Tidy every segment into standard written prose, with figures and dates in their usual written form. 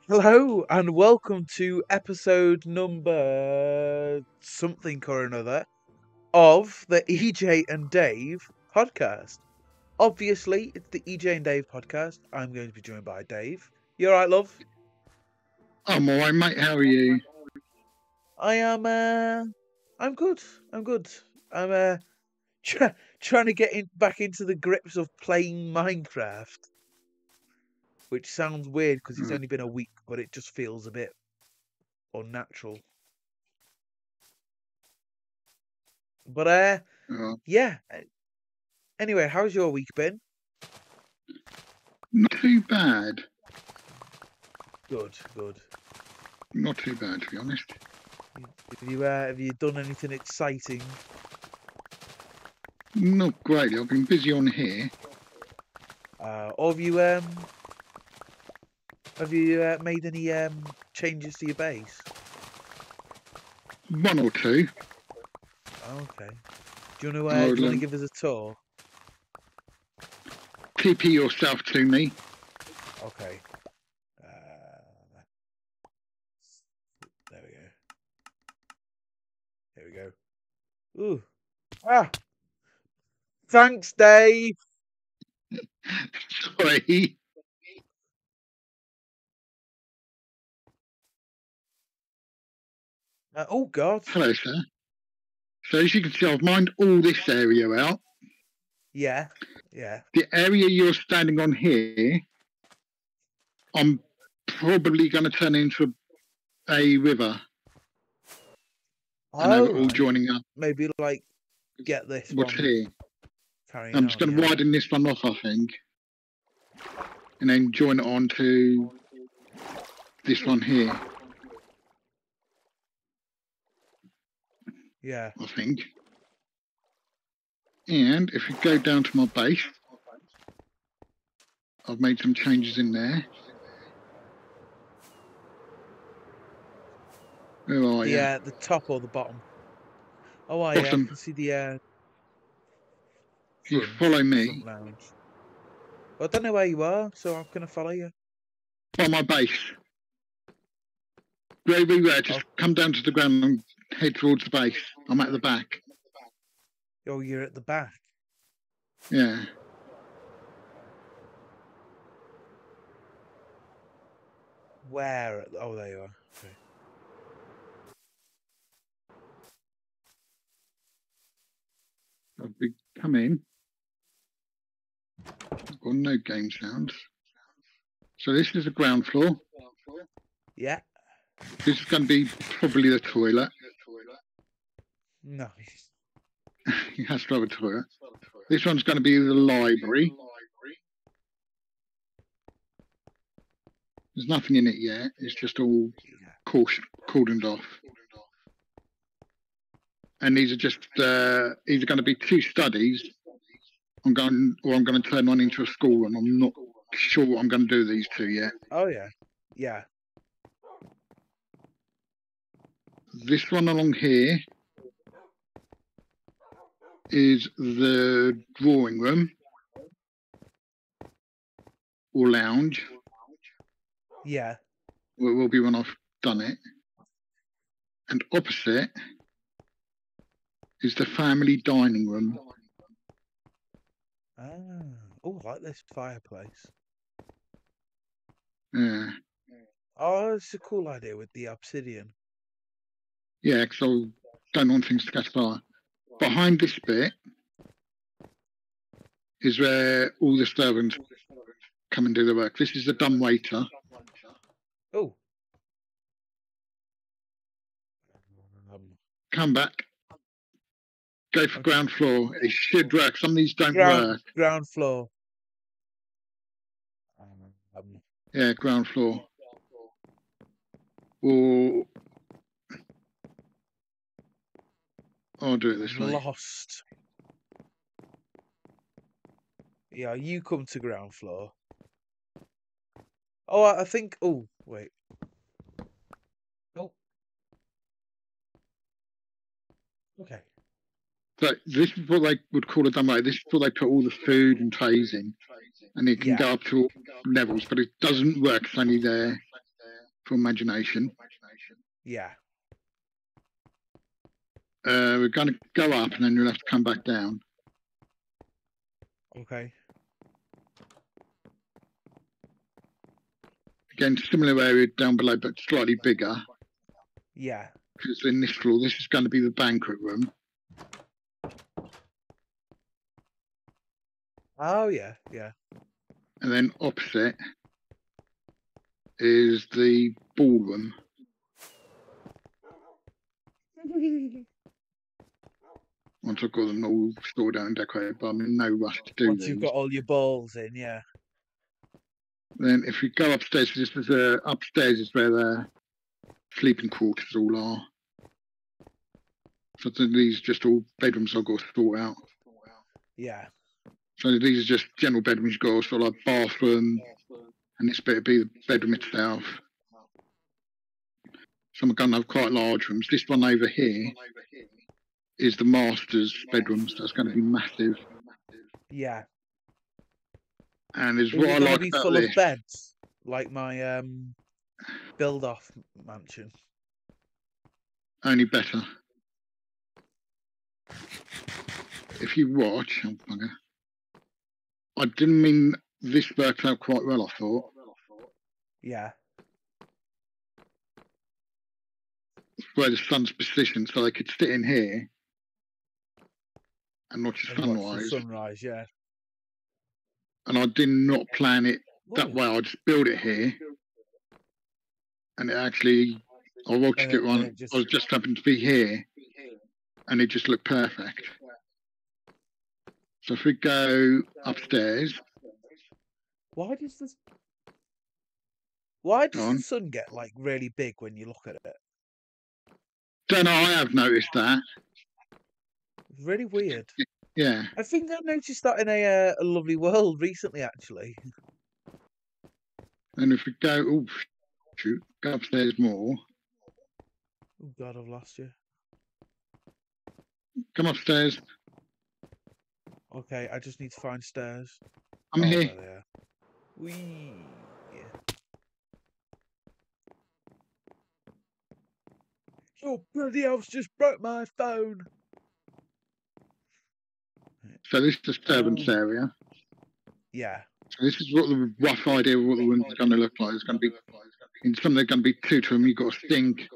Hello and welcome to episode number something or another of the EJ and Dave podcast. Obviously, it's the EJ and Dave podcast. I'm going to be joined by Dave. You alright, love? I'm alright, mate. How are you? I am. I'm good. I'm good. I'm trying to get back into the grips of playing Minecraft, which sounds weird because it's only been a week, but it just feels a bit unnatural. But yeah. Anyway, how's your week been? Not too bad. Good. Not too bad, to be honest. Have you done anything exciting? Not greatly. I've been busy on here. Or have you made any changes to your base? One or two. Okay. Do you want to give us a tour? TP yourself to me. Okay. There we go. Here we go. Ooh. Ah. Thanks, Dave. Sorry. Oh, God. Hello, sir. So as you can see, I've mined all this area out. Yeah. The area you're standing on here, I'm probably going to turn into a river. And they're all joining up. Maybe get this What's one. here? I'm just going to widen this one off, I think. And then join it on to this one here. Yeah. I think. And if we go down to my base, I've made some changes in there. Where are you? Yeah, the top or the bottom? Oh, I can see the... You follow me. Well, I don't know where you are, so I'm going to follow you. By my base. Very rare. Just come down to the ground and head towards the base. I'm at the back. Oh, you're at the back? Yeah. Where? Oh, there you are. Okay. I've come in. I've got no game sounds. So this is the ground floor. Yeah. This is going to be probably the toilet. Nice. He has to have a toilet. This one's going to be the library. There's nothing in it yet. It's just all cordoned off. And these are just either going to be two studies. I'm going to turn one into a school, and I'm not sure what I'm going to do with these two yet. Oh yeah. This one along here is the drawing room or lounge. Yeah. Well, it will be when I've done it. And opposite is the family dining room. Oh, I like this fireplace. Yeah. Oh, it's a cool idea with the obsidian. Yeah, because I don't want things to catch fire. Behind this bit is where all the servants come and do the work. This is the dumb waiter. Oh. Come back. Go for ground floor. It should work. Some of these don't work. Ground floor. Yeah, ground floor. Or I'll do it this way. Lost. Yeah, you come to ground floor. Oh, I think... Oh, wait. Oh. Okay. So this is what they would call a dumb waiter. This is where they put all the food and trays in. And it can go up to all levels, but it doesn't work. It's only there for imagination. Yeah. We're going to go up, and then you'll have to come back down. Okay. Again, similar area down below, but slightly bigger. Yeah. Because in this floor, this is going to be the banquet room. Oh yeah, yeah. And then opposite is the ballroom. Once I've got them all stored out and decorated, but I'm in no rush to do Once these. you've got all your balls in, yeah. Then if we go upstairs, this is upstairs is where the sleeping quarters all are. So these are just all bedrooms I've got to sort out. Yeah. So these are just general bedrooms you've got, sort of like bathroom, and this bit would be the bedroom itself. Some are going to have quite large rooms. This one over here is the master's bedrooms. That's going to be massive. Yeah. And is Is what it I going to like be about full this. of beds, like my build-off mansion? Only better. If you watch, I didn't mean this worked out quite well, I thought. Yeah. Where the sun's positioned, so they could sit in here and watch the And watch sunrise. the sunrise, yeah. And I did not plan it that Ooh. way. I just built it here. And it actually, I watched it one. I was just happened to be here. And it just looked perfect. So if we go upstairs. Why does the sun get like really big when you look at it? Don't know, I have noticed that. It's really weird. Yeah. I think I noticed that in a Lovely World recently, actually. And if we go, go upstairs more. Oh God, I've lost you. Come upstairs. Okay, I just need to find stairs. I'm here. There they are. Whee! Yeah. Oh, bloody elves just broke my phone. So this is the servants area. Yeah. So this is what the rough idea of what the room's going to look like. It's going to be, in some they're going to be two to them. You've got a sink,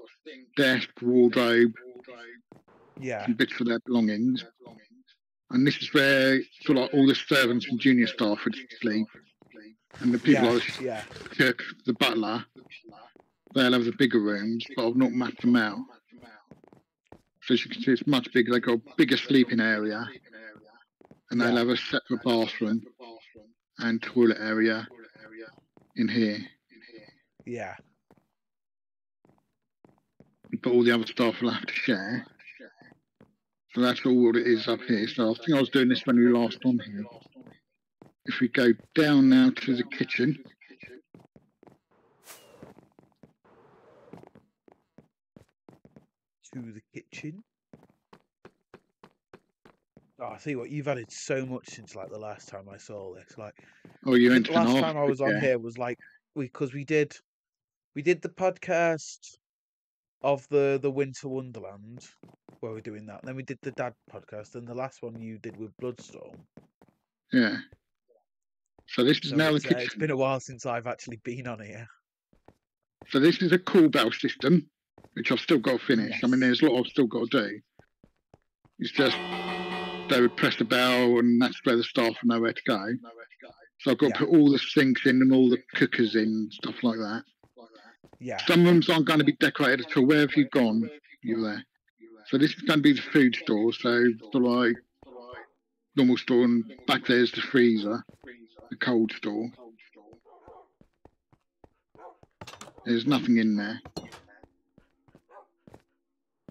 desk, wardrobe, Yeah. some bits for their belongings. And this is where sort of like all the servants and junior staff would sleep. And the people like the cook, the butler, they'll have the bigger rooms, but I've not mapped them out. So as you can see, it's much bigger. They've got a bigger sleeping area. And they'll have a separate bathroom and toilet area in here. Yeah. But all the other staff will have to share. So that's all it is up here. So I think I was doing this when we were last on here. If we go down now to the kitchen. To the kitchen. Oh, I see what you've added so much since like the last time I saw this. Like, oh, you went the last time I was on here was like because we did the podcast of the Winter Wonderland where we're doing that. And then we did the Dad podcast, and the last one you did with Bloodstorm. Yeah. So this is now the kitchen. It's been a while since I've actually been on here. So this is a call bell system, which I've still got to finish. Yes. I mean, there's a lot I've still got to do. It's just they would press the bell, and that's where the staff know where to go. So I've got to put all the sinks in and all the cookers in, stuff like that. Yeah. Some rooms aren't going to be decorated at all. Where have you gone? You're there. So this is going to be the food store. So like normal store, and back there's the freezer, the cold store. There's nothing in there.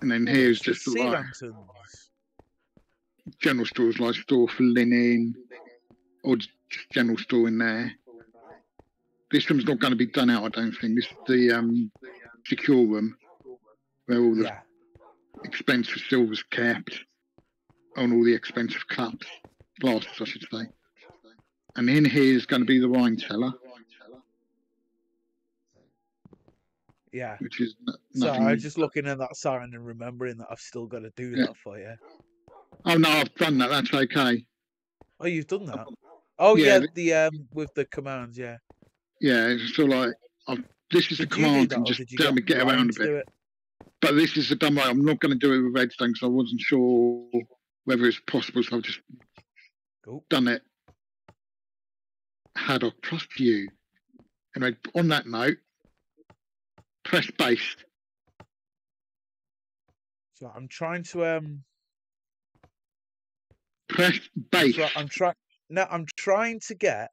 And then here's just like general stores, like store for linen, or just general store in there. This room's not going to be done out, I don't think. This is the secure room where all the expensive silver's kept, and all the expensive cups, glasses, I should say. And in here is going to be the wine cellar. Yeah. which is So nothing. I'm just looking at that sign and remembering that I've still got to do that for you. Oh no, I've done that. That's okay. Oh, you've done that. Oh Yeah, the with the commands, yeah. Yeah, it's sort of like this is the Did you do command that, and or just did you help get me get Ryan around a to bit. do it? But this is the dumb way. I'm not going to do it with redstone because I wasn't sure whether it's possible. So I've just done it. Haddock, trust you. Anyway, on that note, press base. So I'm trying to press base. I'm trying to get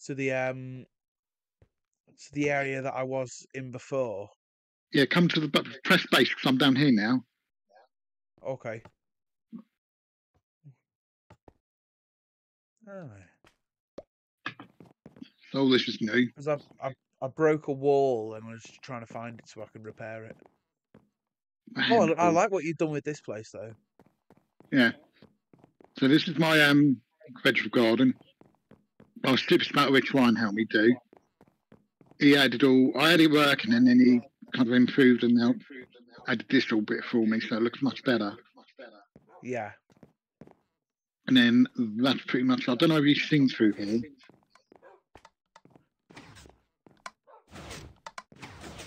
to the area that I was in before. Yeah, come to the press base because I'm down here now. Okay. Oh. So this is new. Because I broke a wall and I was trying to find it so I could repair it. Oh, I like what you've done with this place though. Yeah. So this is my vegetable garden. I was stupid about which Ryan helped me do. He added I had it working and then he kind of improved and now added this little bit for me, so it looks much better. Yeah. And then that's pretty much. I don't know if you've seen through here.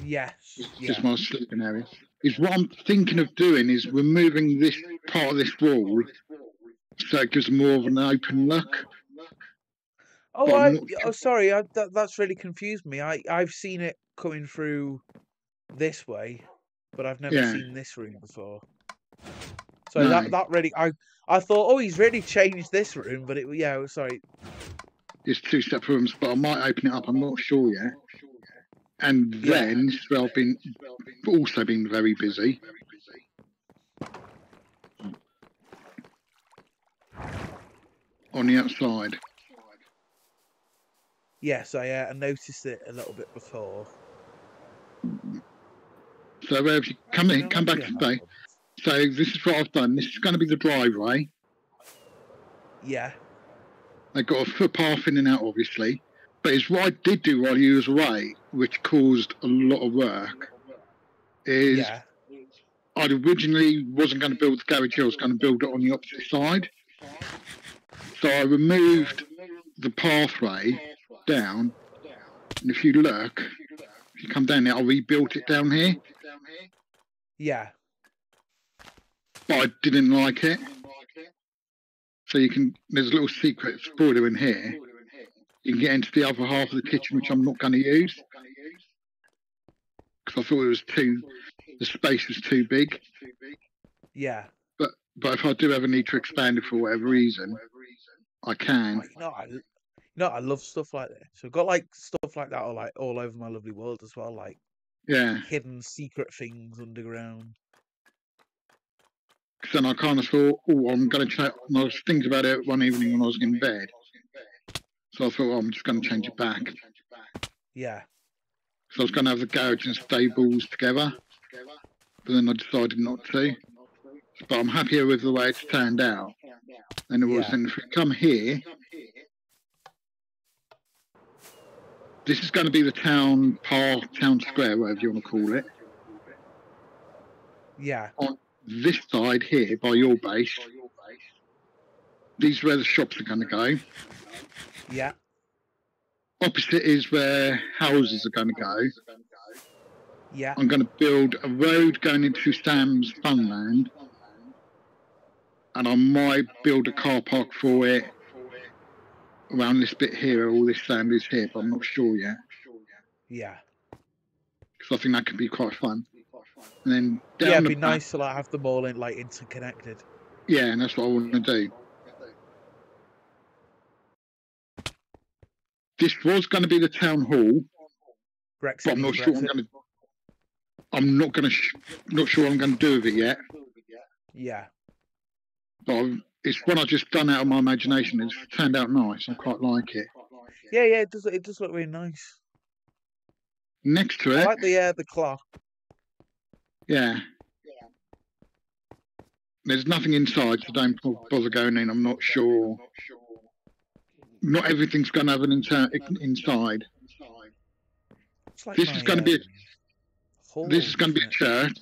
Yes. Just my sleeping area. Is what I'm thinking of doing is removing this part of this wall so it gives more of an open look. Oh, sorry. That's really confused me. I've seen it coming through this way, but I've never seen this room before. So no. that really, I thought, oh, he's really changed this room, but sorry. It's two separate rooms, but I might open it up. I'm not sure yet. And then I've also been very busy. On the outside. Yes, I noticed it a little bit before. So if you come back today. So this is what I've done. This is going to be the driveway. Yeah. I got a footpath in and out, obviously. But it's what I did do while you was away, which caused a lot of work. I originally wasn't going to build the garage here. I was going to build it on the opposite side. So I removed the pathway down. And if you look, if you come down there, I rebuilt it down here. Yeah. But I didn't like it. So there's a little secret spoiler in here. You can get into the other half of the kitchen, which I'm not going to use. Because I thought the space was too big. Yeah. But if I do ever need to expand it for whatever reason, I can. I love stuff like this. So I've got like stuff like that all over my lovely world as well, like hidden secret things underground. Then I kind of thought, I'm going to check. I was thinking about it one evening when I was in bed. So I thought, I'm just going to change it back. Yeah. So I was going to have the garage and stables together. But then I decided not to. But I'm happier with the way it's turned out than it was. And if we come here, this is going to be the town park, town square, whatever you want to call it. Yeah. On this side here, by your base, these are where the shops are going to go. Yeah. Opposite is where houses are going to go. Yeah. I'm going to build a road going into Sam's Funland. And I might build a car park for it around this bit here. All this sand is here, but I'm not sure yet. Yeah. Because I think that could be quite fun. And then down it'd be nice to have them all interconnected. Yeah, and that's what I want to do. This was going to be the town hall, Brexit, but I'm not sure. Not sure what I'm going to do with it yet. Yeah. But it's one I've just done out of my imagination. It's turned out nice. I quite like it. Yeah, it does. It does look really nice. Next to it, I like the clock. Yeah. There's nothing inside, so don't bother going in. I'm not sure. Not everything's going to have an inside. like this is going to be a church.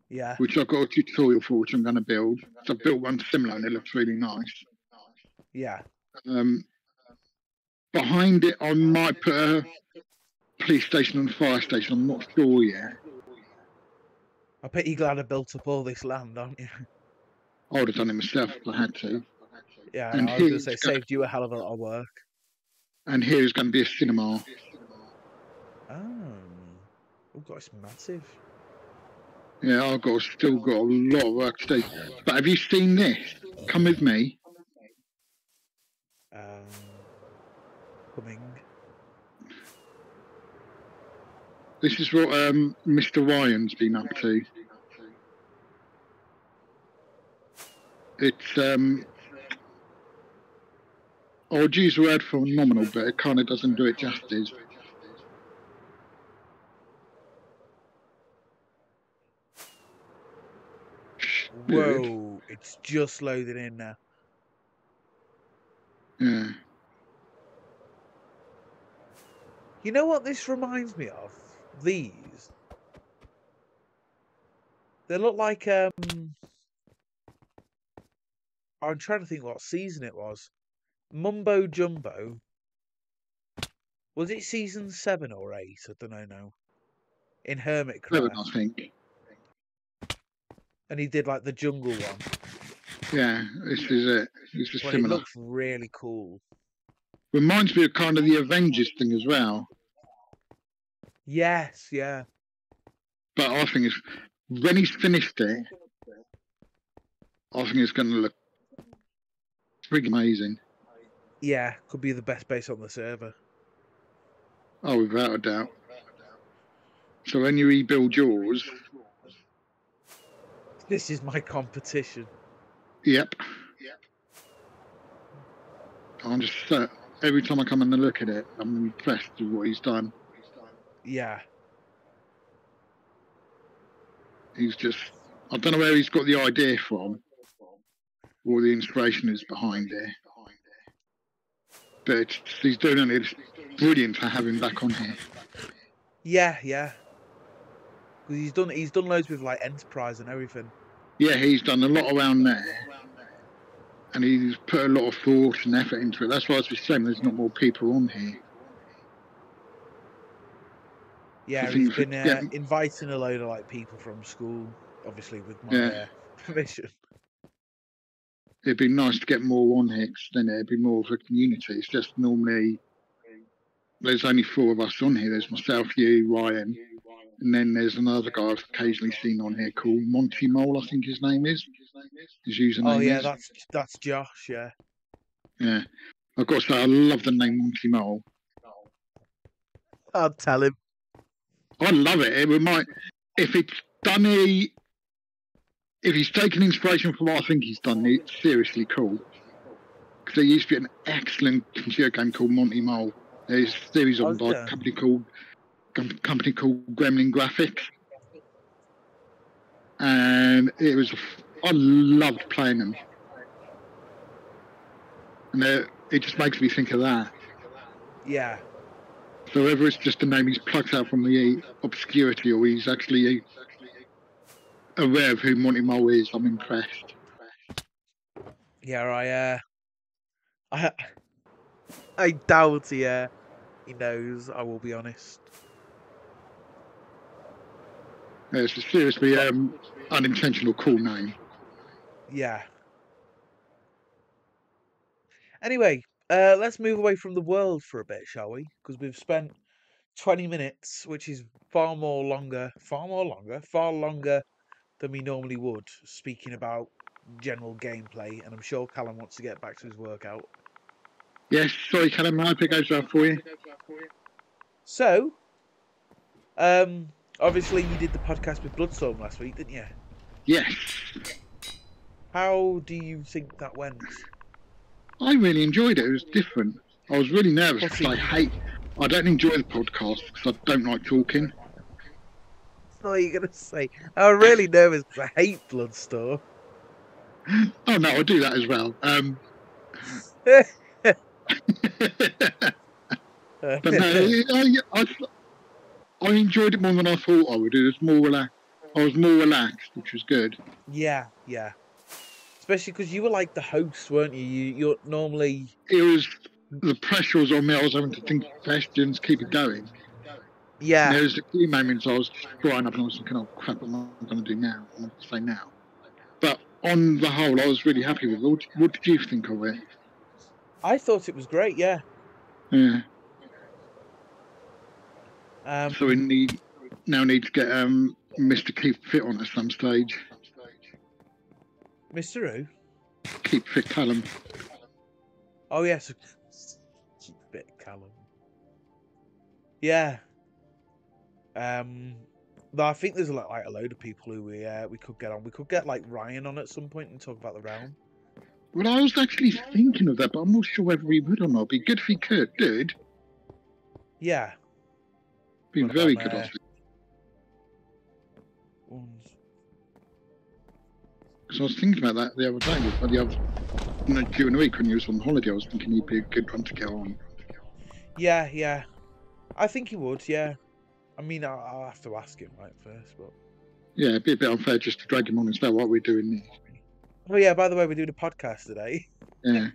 Yeah. Which I've got a tutorial for, which I'm going to build. So I built one similar, and it looks really nice. Yeah. Behind it, I might put a police station and fire station. I'm not sure yet. I bet you're glad I built up all this land, aren't you? I would have done it myself if I had to. Yeah, and I was going to say, saved you a hell of a lot of work. And here's going to be a cinema. Oh, God, it's massive. Yeah, I've still got a lot of work to do. But have you seen this? Come with me. Coming. This is what Mr. Ryan's been up to. It's I would use the word phenomenal, but it kind of doesn't do it justice. Whoa, it's just loading in now. Yeah. You know what this reminds me of? These. They look like I'm trying to think what season it was. Mumbo Jumbo. Was it season 7 or 8? I don't know now. In Hermitcraft. 7, I think. And he did like the jungle one. Yeah, this is it. This is similar. It looks really cool. Reminds me of kind of the Avengers thing as well. Yes, yeah. But I think when he's finished it, I think it's going to look pretty amazing. Yeah, could be the best base on the server. Oh, without a doubt. So when you rebuild yours... This is my competition. Yep. I'm just... every time I come in and look at it, I'm impressed with what he's done. Yeah. He's just... I don't know where he's got the idea from, or the inspiration is behind it. But he's doing it. It's brilliant to have him back on here. Yeah, yeah. Because he's done loads with like Enterprise and everything. Yeah, he's done a lot around there, and he's put a lot of thought and effort into it. That's why I was saying there's not more people on here. Yeah, he's been inviting a load of like people from school, obviously with my permission. It'd be nice to get more on here, because then it'd be more of a community. It's just normally there's only 4 of us on here. There's myself, you, Ryan, and then there's another guy I've occasionally seen on here called Monty Mole, I think his name is. His username. Oh yeah, that's Josh. Yeah. Yeah, I've got to say I love the name Monty Mole. I'll tell him. I love it. It might, if he's taken inspiration from what I think he's done, it's seriously cool. Because there used to be an excellent computer game called Monty Mole. There's a series on by a company called Gremlin Graphics, and I loved playing them, and it just makes me think of that. Yeah. So whether it's just a name he's plucked out from the obscurity, or he's actually aware of who Monty Mole is, I'm impressed. Yeah, I doubt he knows, I will be honest. Yeah, it's a seriously unintentional cool name. Yeah. Anyway, let's move away from the world for a bit, shall we? Because we've spent 20 minutes, which is far longer than we normally would, speaking about general gameplay, and I'm sure Callum wants to get back to his workout. Yes, sorry Callum, I hope it goes well for you. So, obviously you did the podcast with Bloodstorm last week, didn't you? Yes. How do you think that went? I really enjoyed it. It was different. I was really nervous because I don't enjoy the podcast because I don't like talking. That's what you're going to say. I'm really nervous because I hate Bloodstorm. Oh no, I do that as well. But no, I enjoyed it more than I thought I would. It was more I was more relaxed, which was good. Yeah. Especially because you were like the host, weren't you? You're normally. It was the pressure was on me. I was having to think of questions, keep it going. Yeah. And there was a few moments I was drying up and I was thinking, "Oh crap, what am I going to do now? What am I going to say now?" But on the whole, I was really happy with it. What did you think of it? I thought it was great. Yeah. Yeah. So we need to get Mr. Keith Fit on at some stage. Mr. Who? Keep Fit Callum. Oh yes, Keep Fit Callum. Yeah. But I think there's like a load of people who we could get on. We could get like Ryan on at some point and talk about the realm. Well, I was actually thinking of that, but I'm not sure whether he would or not. It'd be good if he could, dude. Yeah. Be very good, I think. Because I was thinking about that the other day, during the week when he was on holiday, I was thinking he'd be a good one to get on. Yeah. I think he would, yeah. I mean, I'll have to ask him right first, but... Yeah, it'd be a bit unfair just to drag him on and say what we're doing. Oh yeah, by the way, we're doing a podcast today. Yeah.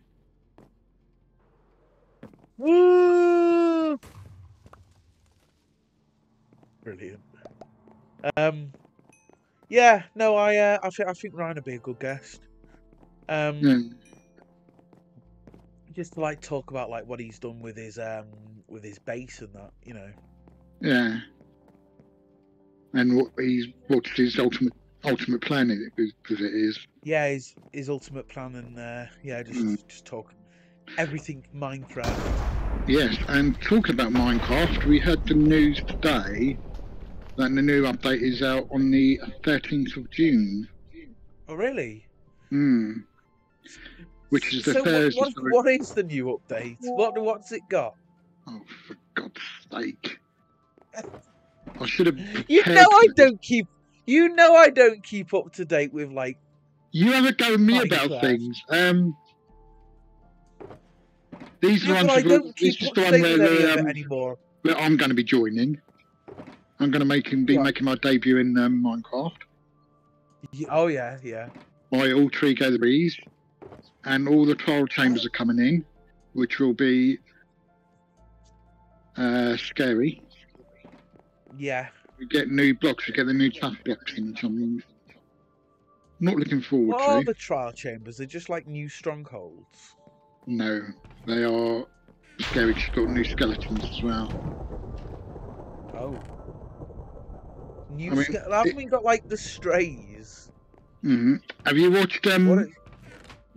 Woo! Brilliant. Yeah, no, I think Ryan would be a good guest. Just to like talk about like what he's done with his base and that, you know. Yeah. And what's his ultimate plan in it, because it is. Yeah, his ultimate plan, and just talk everything Minecraft. Yes, and talking about Minecraft, we heard the news today that the new update is out on the 13th of June. Oh, really? Which is the Thursday. What is the new update? What's it got? Oh, for God's sake! I should have. You know I don't keep up to date with like. You have a go at me about things. These are ones. This is the one where anymore. Where I'm going to be joining. I'm going to making my debut in Minecraft. Oh yeah. By all three galleries, and all the trial chambers are coming in, which will be scary. Yeah. We get new blocks. We get the new tough blocks in, which I'm not looking forward to. What are the trial chambers? They're just like new strongholds. No, they are scary. She's got new skeletons as well. Oh. Haven't we got like the strays? Have you watched going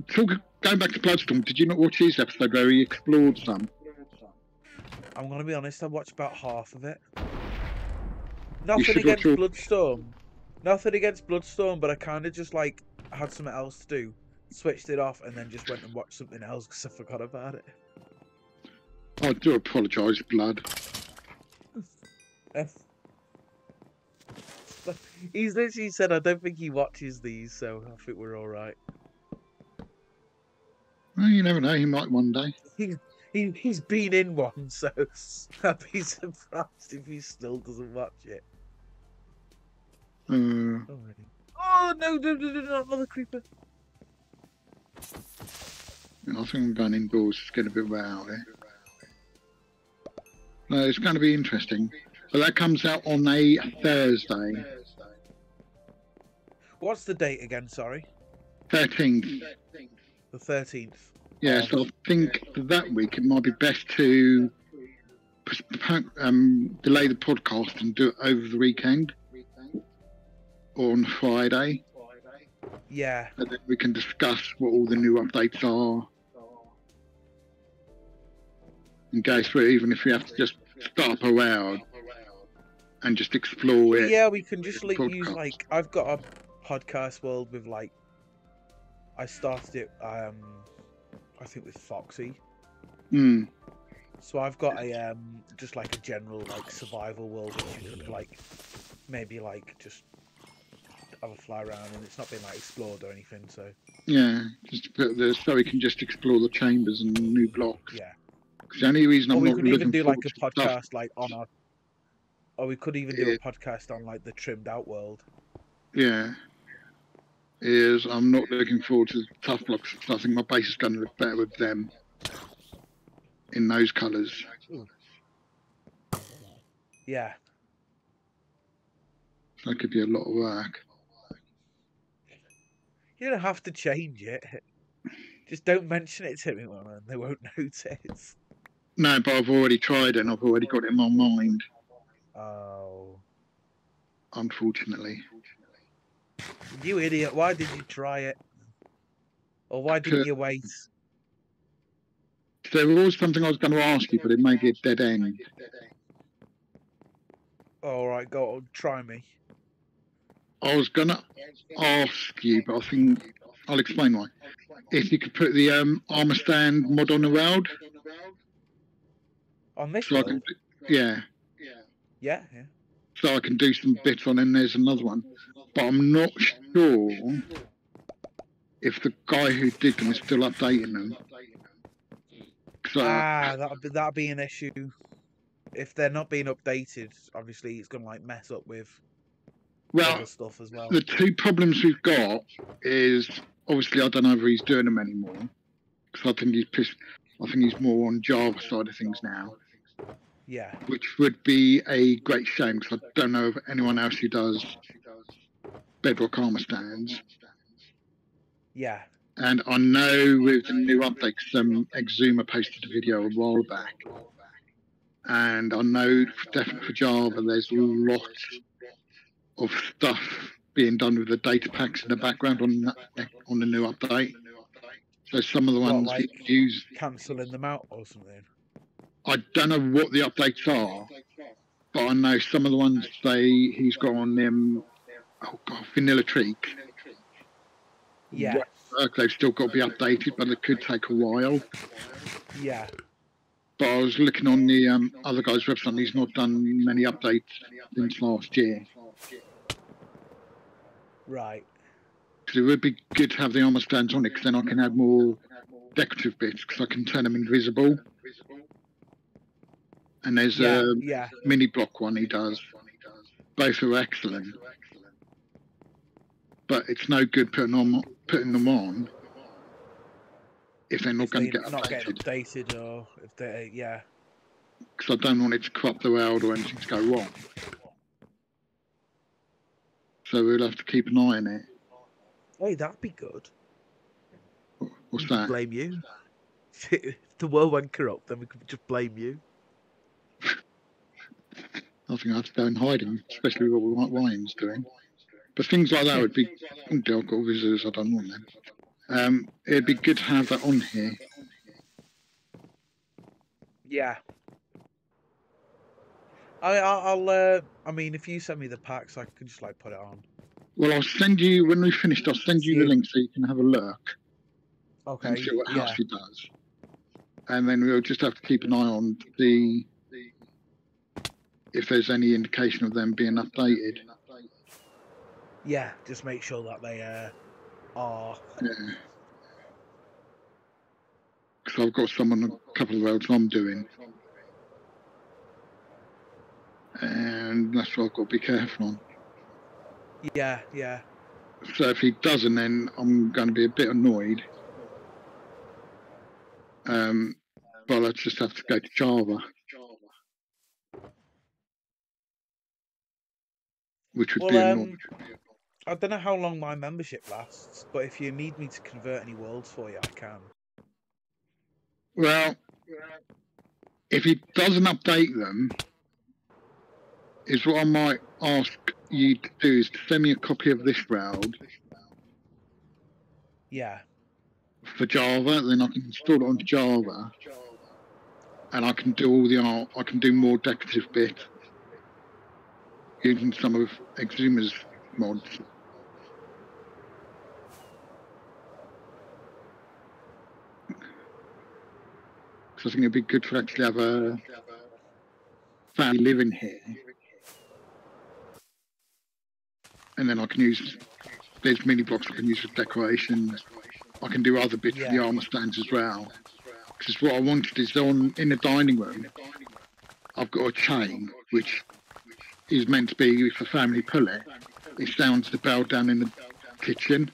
back to Bloodstorm? Did you not watch his episode where he explored some? I'm gonna be honest. I watched about half of it. Nothing against Bloodstorm. Nothing against Bloodstorm, but I kind of just like had something else to do, switched it off, and then just went and watched something else because I forgot about it. I do apologise, Blood. He's literally said, I don't think he watches these, so I think we're all right. Well, you never know. He might one day. He's been in one, so I'd be surprised if he still doesn't watch it. Oh no, not another creeper. I think I'm going indoors. It's getting a bit wet out there. No, it's going to be interesting. But that comes out on a Thursday. What's the date again, sorry? 13th. The 13th. Yeah, so I think that week it might be best to delay the podcast and do it over the weekend. Or on Friday. Yeah. And then we can discuss what all the new updates are. And go through, even if we have to just start around and just explore it. Yeah, we can just like use like I've got a podcast world with like I started it I think with Foxy. So I've got a just like a general like survival world which you could like maybe like just have a fly around, and it's not been like explored or anything, so yeah, just put so we can just explore the chambers and new blocks. Yeah, The only reason I'm not looking even do like a podcast stuff, like on our, or we could even do a podcast on like the trimmed out world. Yeah. I'm not looking forward to the tough blocks. I think my base is going to look better with them in those colours. Yeah. That could be a lot of work. You don't have to change it. Just don't mention it to anyone and they won't notice. No, but I've already tried it and I've already got it in my mind. Oh. Unfortunately. You idiot. Why did you try it? Or why didn't you wait? There was something I was going to ask you, but it may be a dead end. Alright, go on, try me. I was going to ask you, but I think I'll explain why. If you could put the armor stand mod on the world. On this world? Yeah. Yeah. So I can do some bits on, and there's another one. But I'm not sure if the guy who did them is still updating them. That'd be an issue. If they're not being updated, obviously it's going to like mess up with other stuff as well. The two problems we've got is obviously I don't know if he's doing them anymore because I think he's pissed. I think he's more on Java side of things now. Yeah. Which would be a great shame because I don't know of anyone else who does Bedrock armor stands. Yeah. And I know with the new update, Exuma posted a video a while back. And I know definitely for Java, there's a lot of stuff being done with the data packs in the background on the new update. So some of the ones like you can use, cancelling them out or something. I don't know what the updates are, but I know some of the ones he's got on them. Oh god, Vanilla Creek. Yeah. They've still got to be updated, but it could take a while. Yeah. But I was looking on the other guy's website, and he's not done many updates since last year. Right. Because it would be good to have the armor stands on it, because then I can add more decorative bits, because I can turn them invisible. And there's a mini block one he does. Both are excellent. But it's no good putting them on if they're not going to get updated. Not getting updated, or if they, Because I don't want it to corrupt the world or anything to go wrong. So we'll have to keep an eye on it. Hey, that'd be good. What's that? Blame you. If the world went corrupt, then we could just blame you. I think I have to go and hide him, especially what Ryan's doing. But things like that would be... Oh dear, I've got visitors, I don't want them. It'd be good to have that on here. Yeah. I mean, if you send me the packs, I can just like put it on. Well, I'll send you, when we finished, I'll send you the link so you can have a look. Okay. And see what else he does. And then we'll just have to keep an eye on if there's any indication of them being updated. Yeah, just make sure that they are. Yeah. Because I've got some on a couple of roads I'm doing. And that's what I've got to be careful on. Yeah. So if he doesn't, then I'm going to be a bit annoyed. But I just have to go to Java. Which would be annoying. I don't know how long my membership lasts, but if you need me to convert any worlds for you, I can. Well, if he doesn't update them, is what I might ask you to do is to send me a copy of this world. Yeah. For Java, then I can install it onto Java. And I can do all the art, I can do more decorative bits. Using some of Exuma's mods. Because I think it'd be good to actually have a family living here. And then I can use, there's mini blocks I can use for decoration. I can do other bits for the armor stands as well. Because what I wanted is in the dining room, I've got a chain which is meant to be, if a family pull it, it sounds the bell down in the kitchen.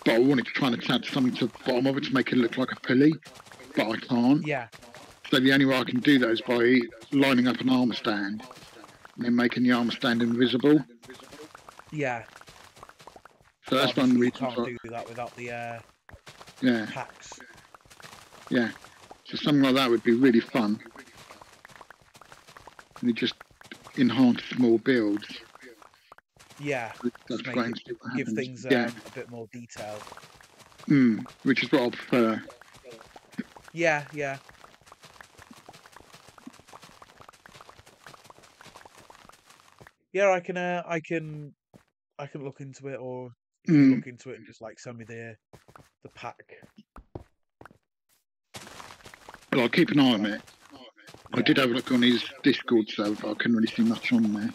But I wanted to try and attach something to the bottom of it to make it look like a pulley, but I can't. Yeah. So the only way I can do that is by lining up an armour stand and then making the armour stand invisible. Yeah. So that's one reason. You can't do that without the packs. Yeah. So something like that would be really fun. And you just enhance small builds. Yeah. That's give things a bit more detail. Which is what I prefer. Yeah, yeah. Yeah, I can look into it, or you can look into it and just like send me the pack. Well, I'll keep an eye on it. Yeah. I did have a look on his Discord server, but I couldn't really see much on there.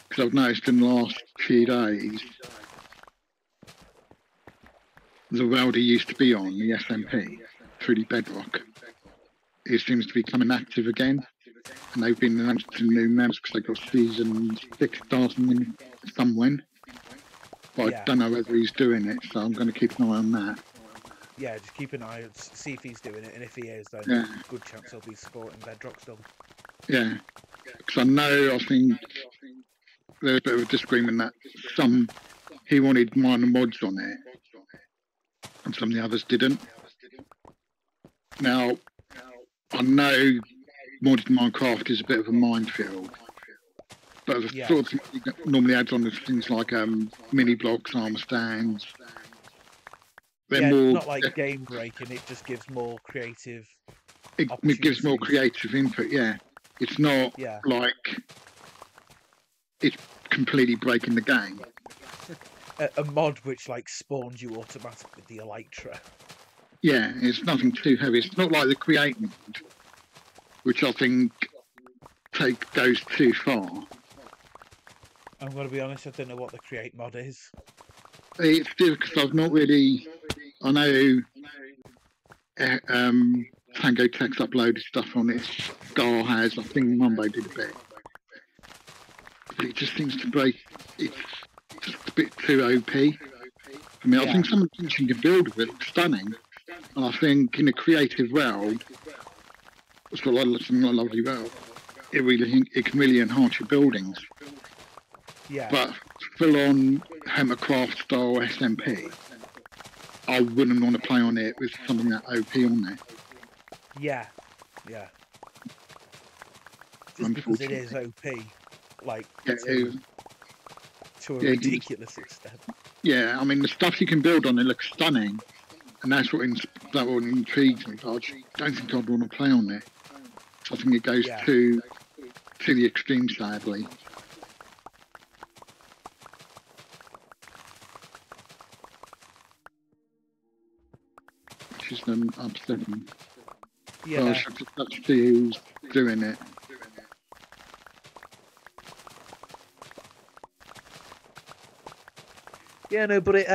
Because I've noticed in the last few days, the world he used to be on, the SMP, 3D Bedrock, it seems to be coming active again. And they've been announcing new members because they've got season 6 starting in somewhen. But I don't know whether he's doing it, so I'm going to keep an eye on that. Yeah, just keep an eye, see if he's doing it, and if he is, then good chance he'll be supporting Bedrock still. Yeah, because I think there's a bit of a disagreement that he wanted minor mods on it, and some of the others didn't. Now, I know modded Minecraft is a bit of a minefield, but the sort of thing that normally adds on things like mini blocks, armor stands. They're more, not like game breaking. It just gives more creative. It gives more creative input. Yeah, it's not like it's completely breaking the game. A mod which like spawns you automatically with the Elytra. Yeah, it's nothing too heavy. It's not like the Create mod, which I think goes too far. I'm going to be honest, I don't know what the Create mod is. It's difficult because I've not really. I know Tango Tech's uploaded stuff on it. Star has. I think Mumbo did a bit. But it just seems to break. It's just a bit too OP. I mean, I think some of the things you can build with it look stunning. And I think in a creative world, it's got something like a lovely world. It can really enhance your buildings. Yeah. But full on Hammercraft style SMP, I wouldn't want to play on it with something that OP on there. Yeah, yeah. Just because it is OP, like to a ridiculous extent. Yeah, I mean the stuff you can build on it looks stunning, and that's what intrigues me. But I just don't think I'd want to play on it. So I think it goes to the extreme, sadly. Which is upsetting. Yeah. So I should just see who's doing it. Yeah, no, but it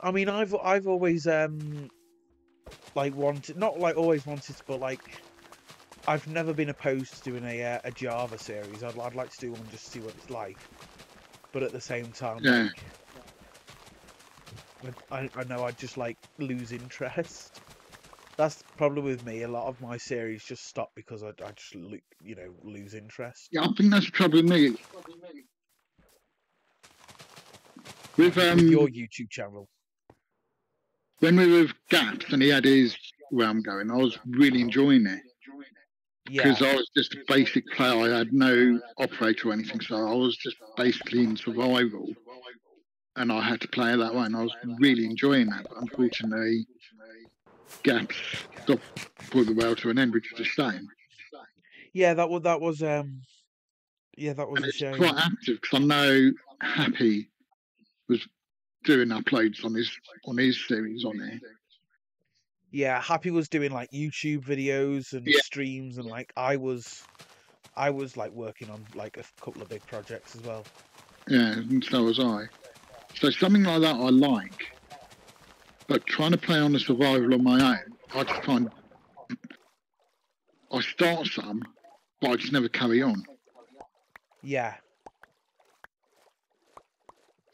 I mean, I've always like wanted, not like always wanted, but like I've never been opposed to doing a Java series. I'd like to do one just to see what it's like, but at the same time, like, I know I'd just like lose interest. That's the problem with me. A lot of my series just stop because I just lose interest. Yeah, I think that's the trouble with me. With your YouTube channel. When we were with Gaps and he had his realm going, I was really enjoying it. Because I was just a basic player. I had no operator or anything, so I was just basically in survival. And I had to play it that way, and I was really enjoying that. But unfortunately, Gaps brought the world to an end, which is a shame. Yeah, that was a shame. It's quite active because I know Happy was doing uploads on his series on there. Yeah, Happy was doing like YouTube videos and streams, and like I was like working on like a couple of big projects as well. Yeah, and so was I. So something like that I like. But trying to play on the survival on my own, I just find I start some, but I just never carry on. Yeah.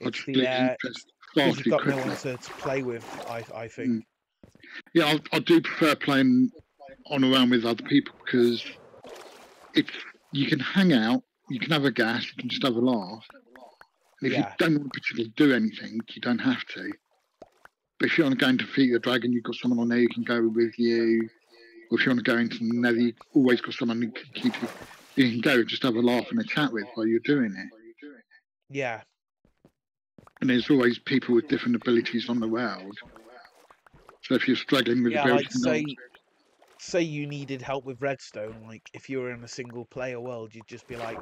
I just lose interest far because you've too got quickly. no one to play with, I think. Yeah, I do prefer playing on around with other people because you can hang out, you can have a gas, you can just have a laugh. And if you don't want to particularly do anything, you don't have to. But if you want to go into Defeat the Dragon, you've got someone on there who can go with you. Or if you want to go into the Nether, you've always got someone who can keep you. You can go and just have a laugh and a chat with while you're doing it. Yeah. And there's always people with different abilities on the world. So if you're struggling with ability, say you needed help with redstone, like if you were in a single player world, you'd just be like,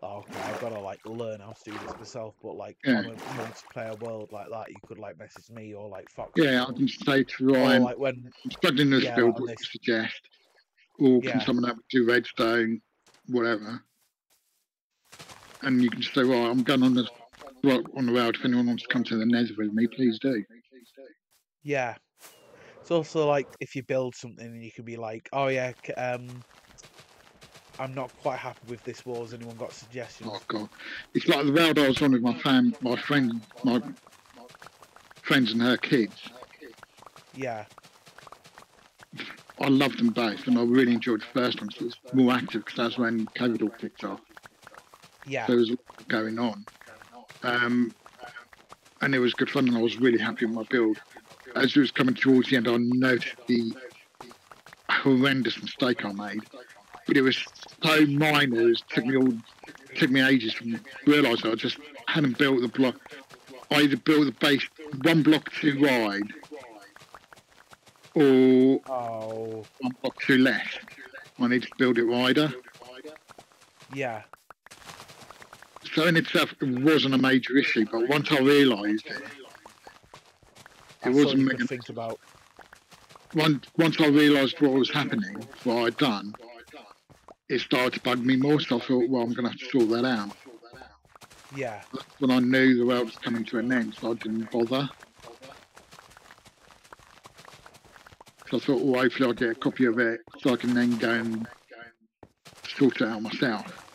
oh, okay, I've got to like learn how to do this myself. But like on a multiplayer world like that, you could like message me or like Fox. Yeah, I can say to Ryan, like when I'm struggling with this build, what do you suggest? Or can someone help me do redstone, whatever? And you can say, right, I'm going on the road. If anyone wants to come to the Nether with me, please do. Yeah. It's also like if you build something and you can be like, oh yeah, I'm not quite happy with this wall. Has anyone got suggestions? Oh god, it's like the world I was on with my friends and her kids. Yeah. I loved them both, and I really enjoyed the first one. So it was more active because that's when COVID all kicked off. Yeah. So there was a lot going on, and it was good fun, and I was really happy with my build. As it was coming towards the end, I noticed the horrendous mistake I made, but it was so minor. It took me ages to realise that I just hadn't built the block. I either built the base one block too wide, or one block too less. I need to build it wider. Yeah. So in itself, it wasn't a major issue, but once I realised it, it wasn't something to think about. Once I realised what was happening, what I'd done, it started to bug me more. So I thought, well, I'm going to have to sort that out. Yeah. When I knew the world was coming to an end, so I didn't bother. So I thought, well, hopefully I'll get a copy of it so I can then go and sort it out myself.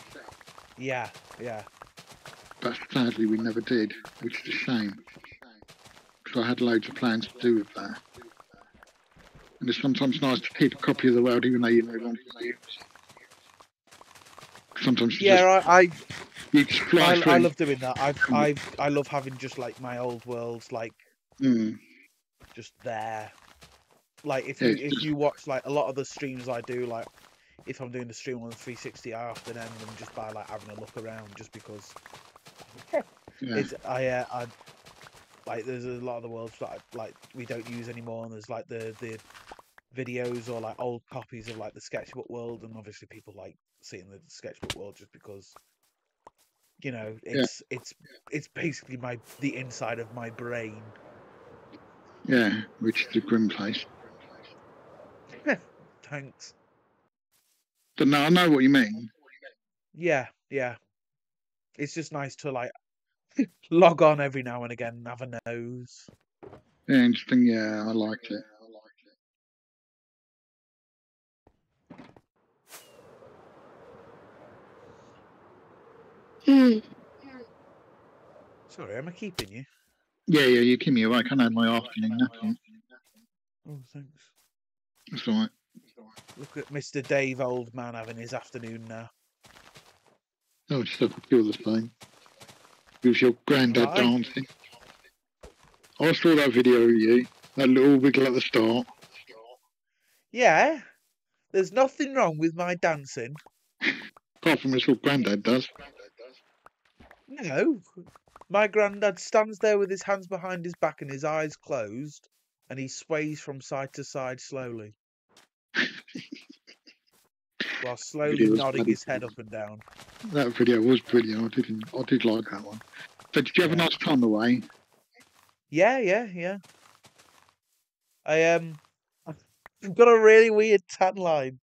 Yeah, yeah. But sadly, we never did, which is a shame. Because I had loads of plans to do with that. And it's sometimes nice to keep a copy of the world, even though you no longer use it. Sometimes you just fly through. I love doing that. I love having just like my old worlds, like just there. Like if you watch like a lot of the streams I do, like if I'm doing the stream on the 360, I often end them just by like having a look around, just because. I like there's a lot of the worlds that like we don't use anymore, and there's like the videos or like old copies of like the sketchbook world, and obviously people like seeing the sketchbook world just because, you know, it's basically the inside of my brain. Yeah, which is a grim place. Thanks. But no, I know what you mean. Yeah, yeah. It's just nice to like log on every now and again and have a nose. Yeah, interesting. Yeah, I liked it. Sorry, am I keeping you? Yeah, you keep me awake. I know my afternoon nap. Oh, thanks. That's all right. Look at Mr. Dave Old Man having his afternoon now. Oh, just have to feel the same. It was your granddad dancing. I saw that video of you, that little wiggle at the start. Yeah, there's nothing wrong with my dancing. Apart from it's what granddad does. No, my granddad stands there with his hands behind his back and his eyes closed, and he sways from side to side slowly. While slowly nodding his head up and down. That video was brilliant. I did like that one. So did you have a nice time away? Yeah. I've got a really weird tan line.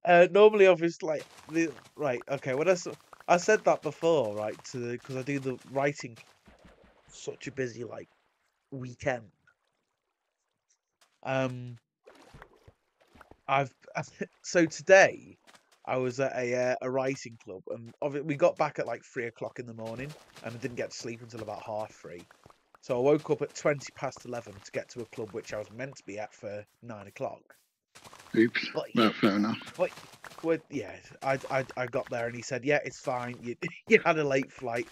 Normally, obviously, like I said that before, right? Because I do the writing. such a busy like weekend. So today I was at a writing club, and we got back at like 3 o'clock in the morning, and I didn't get to sleep until about 3:30. So I woke up at 11:20 to get to a club which I was meant to be at for 9 o'clock. Oops. But, well, fair enough. But yeah, I got there and he said, yeah, it's fine. You had a late flight.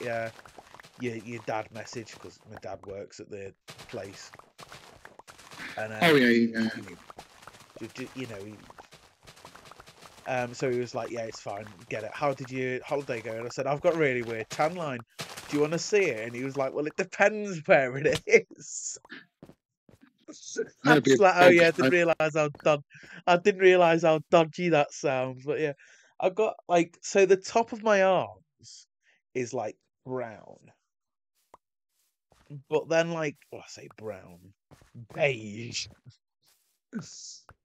Your dad messaged, because my dad works at the place. And, oh yeah. You know, so he was like, yeah, it's fine, get it. How did your holiday go? And I said, I've got a really weird tan line. Do you want to see it? And he was like, well, it depends where it is. I was like, oh yeah, I didn't realise how dodgy that sounds. But yeah, I've got like, so the top of my arms is like brown. But then like, I say brown, beige.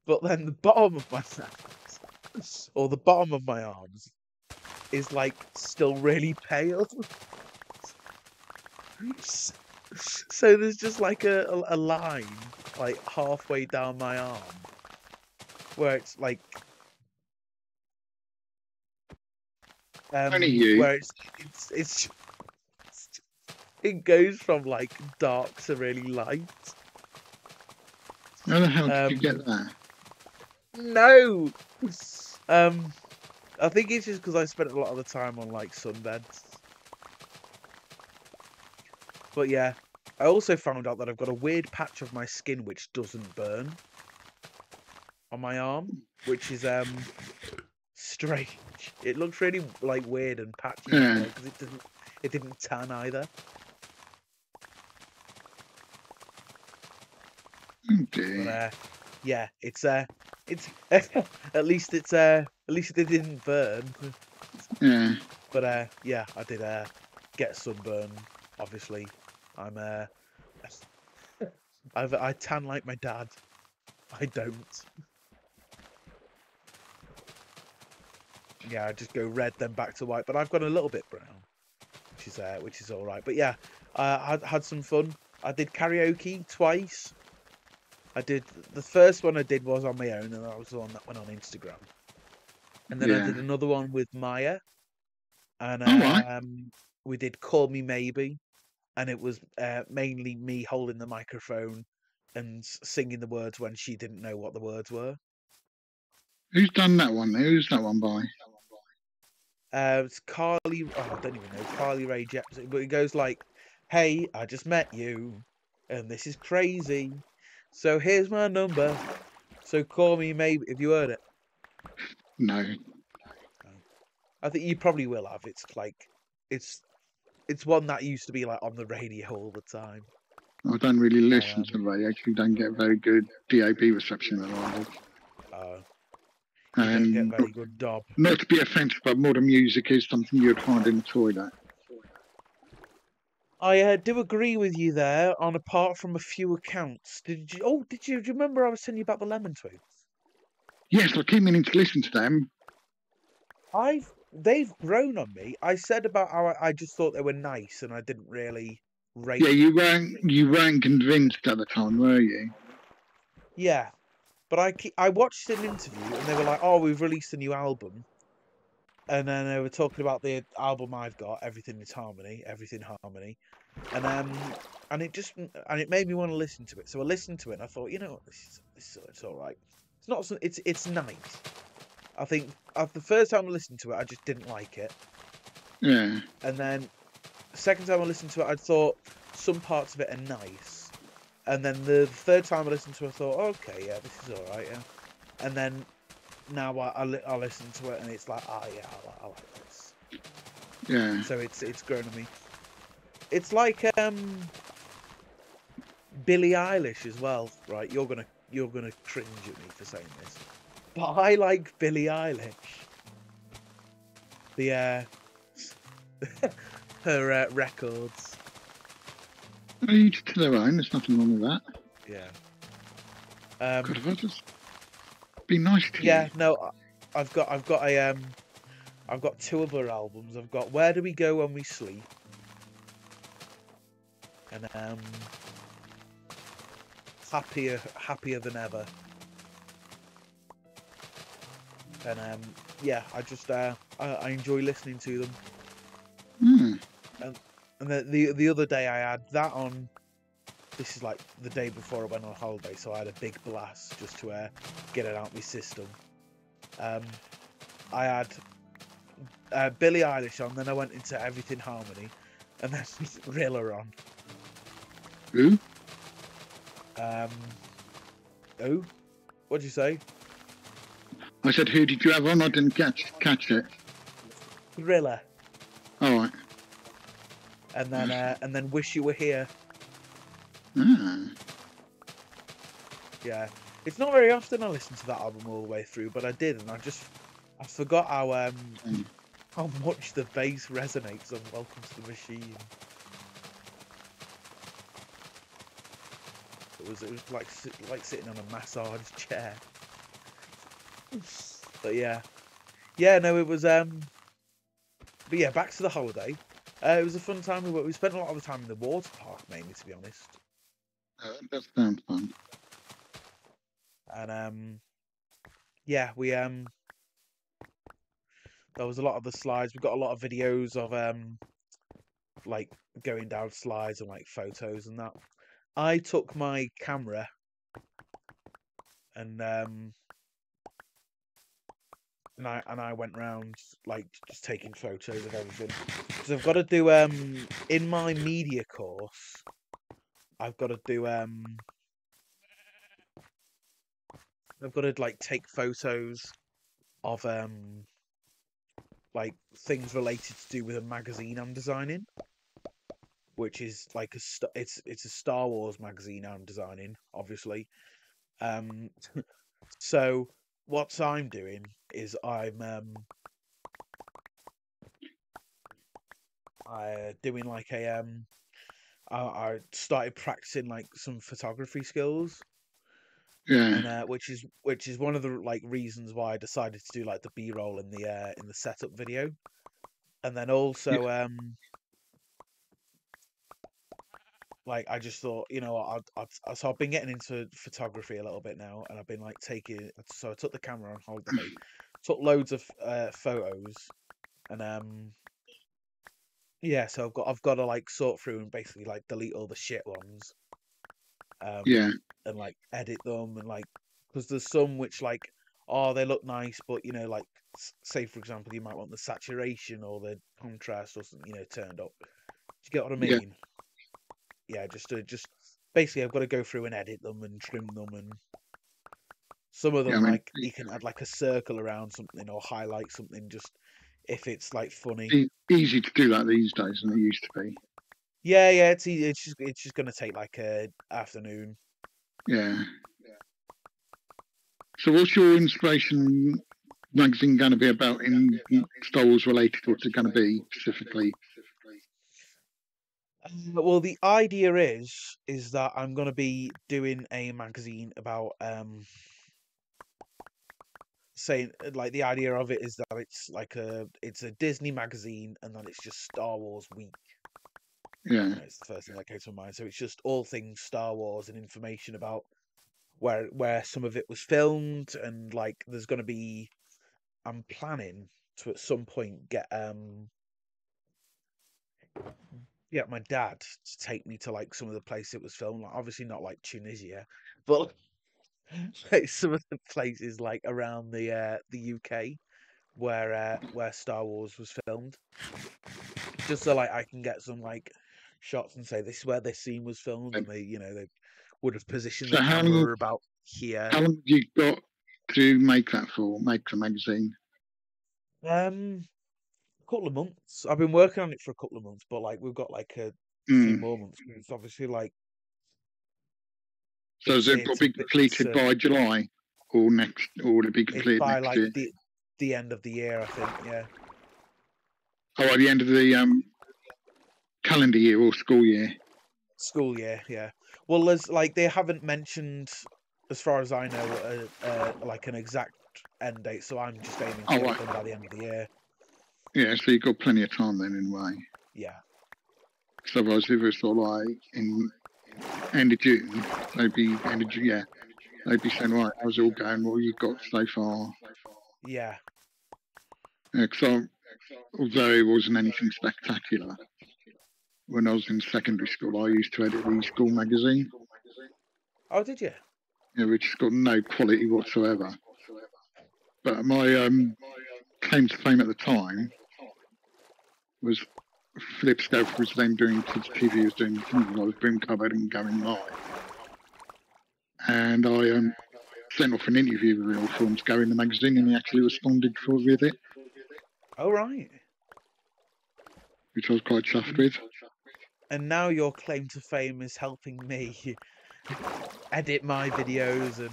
But then the bottom of my hands, or the bottom of my arms, is like still really pale. So there's just like a line like halfway down my arm where it's like only you. where it goes from like dark to really light. How the hell did you get that? No. I think it's just because I spent a lot of the time on like sunbeds. But yeah, I also found out that I've got a weird patch of my skin which doesn't burn on my arm, which is strange. It looks really like weird and patchy because it didn't tan either. Okay. But yeah, it's at least it didn't burn. Yeah. But yeah, I did get sunburn. Obviously, I tan like my dad. I don't. Yeah, I just go red then back to white. But I've got a little bit brown, which is all right. But yeah, I had some fun. I did karaoke twice. The first one I did was on my own, and that was the one that went on Instagram. And then I did another one with Maya, and we did Call Me Maybe, and it was mainly me holding the microphone and singing the words when she didn't know what the words were. Who's done that one? Who's that one by? It's Carly. Oh, I don't even know. Carly Rae Jepsen. But it goes like, "Hey, I just met you, and this is crazy. So here's my number. So call me maybe." Have you heard it? No. I think you probably will have. It's like, it's one that used to be like on the radio all the time. I don't really listen to the radio. Actually, don't get very good DAB reception at all. You don't get very good DOB. Not to be offensive, but modern music is something you'd find in the toilet. I do agree with you there. On apart from a few accounts, did you? Do you remember I was telling you about the Lemon Twigs? Yes, I keep meaning to listen to them. They've grown on me. I said about how I just thought they were nice, and I didn't really rate. Yeah, you weren't convinced at the time, were you? Yeah, but I watched an interview, and they were like, "Oh, we've released a new album," and then they were talking about the album I've got, Everything Harmony, and it made me want to listen to it. So I listened to it, and I thought, you know what, it's all right. It's not. It's nice. I think the first time I listened to it, I just didn't like it. Yeah. And then the second time I listened to it, I thought some parts of it are nice. And then the third time I listened to it, I thought, okay, yeah, this is all right, yeah. And then now I listen to it, and it's like, yeah, I like this. Yeah. So it's grown on me. It's like Billie Eilish as well, right? You're gonna cringe at me for saying this. But I like Billie Eilish. Her records. Each to their own. There's nothing wrong with that. Yeah. God, if I just be nice to you. Yeah. No, I've got two other albums. I've got Where Do We Go When We Sleep, and happier than ever. And yeah, I just I enjoy listening to them. And the other day I had that on. This is like the day before I went on holiday, so I had a big blast just to get it out of my system. I had Billie Eilish on, then I went into Everything Harmony, and then Rilla on. Who? Who? What'd you say? I said, who did you have on? I didn't catch it. Rilla. All right. And then Wish You Were Here. Yeah, it's not very often I listen to that album all the way through, but I did, and I forgot how much the bass resonates on Welcome to the Machine. It was like sitting on a massage chair. But yeah, no, it was but yeah, back to the holiday. It was a fun time. We spent a lot of the time in the water park, mainly, to be honest. That sounds fun. And yeah, we there was a lot of the slides. We got a lot of videos of like going down slides and like photos and that. I took my camera and I went round like just taking photos of everything. Because I've got to do in my media course, I've got to do I've got to like take photos of like things related to do with a magazine I'm designing, which is like it's a Star Wars magazine I'm designing, obviously. So what I'm doing is I'm doing like a I started practicing like some photography skills. Yeah. And which is one of the like reasons why I decided to do like the B-roll in the setup video. And then also like I just thought, you know, so I've been getting into photography a little bit now, and I've been like so I took the camera on holiday, took loads of photos, and yeah, so I've got to like sort through and basically like delete all the shit ones, Yeah. and like edit them, and like because there's some which like they look nice, but you know, like say for example you might want the saturation or the contrast or something, you know, turned up. Do you get what I mean? Yeah, just basically I've got to go through and edit them and trim them, and some of them like you can add like a circle around something or highlight something just if it's like funny. Easy to do that these days than it used to be. Yeah, it's easy. It's just gonna take like a afternoon. Yeah. So what's your inspiration magazine going to be about in Star Wars related? What's it going to be specifically? Well, the idea is that I'm going to be doing a magazine about saying like the idea of it is that it's like it's a Disney magazine and that it's just Star Wars week. Yeah, it's the first thing that came to mind. So it's just all things Star Wars and information about where some of it was filmed, and like there's going to be, I'm planning to at some point get my dad to take me to like some of the places it was filmed. Like obviously not like Tunisia, but like some of the places like around the UK where Star Wars was filmed, just so like I can get some like shots and say this is where this scene was filmed, and they would have positioned the camera about here. How long have you got to make the magazine? A couple of months. I've been working on it for a couple of months, but like we've got like a few more months. It's obviously like. So is it be completed by July or next, or will it be completed by next like year? the end of the year, I think. Yeah. Oh, at the end of the calendar year or school year? School year, yeah. Well, there's like they haven't mentioned, as far as I know, like an exact end date. So I'm just aiming to get it done by the end of the year. Yeah, so you've got plenty of time then, in a way. Yeah. So otherwise, if it's sort of like in end of June, they'd be end of June, yeah. They'd be saying, right, how's it all going? What you've got so far? Yeah. Because although it wasn't anything spectacular, when I was in secondary school, I used to edit the school magazine. Oh, did you? Yeah, which has got no quality whatsoever. But my claim to fame at the time was Philip Scope was then doing kids TV, was doing things like Boom Cupboard and Going Live. And I sent off an interview reel for him to go in the magazine, and he actually responded with it. Oh, right. Which I was quite chuffed with. And now your claim to fame is helping me edit my videos and.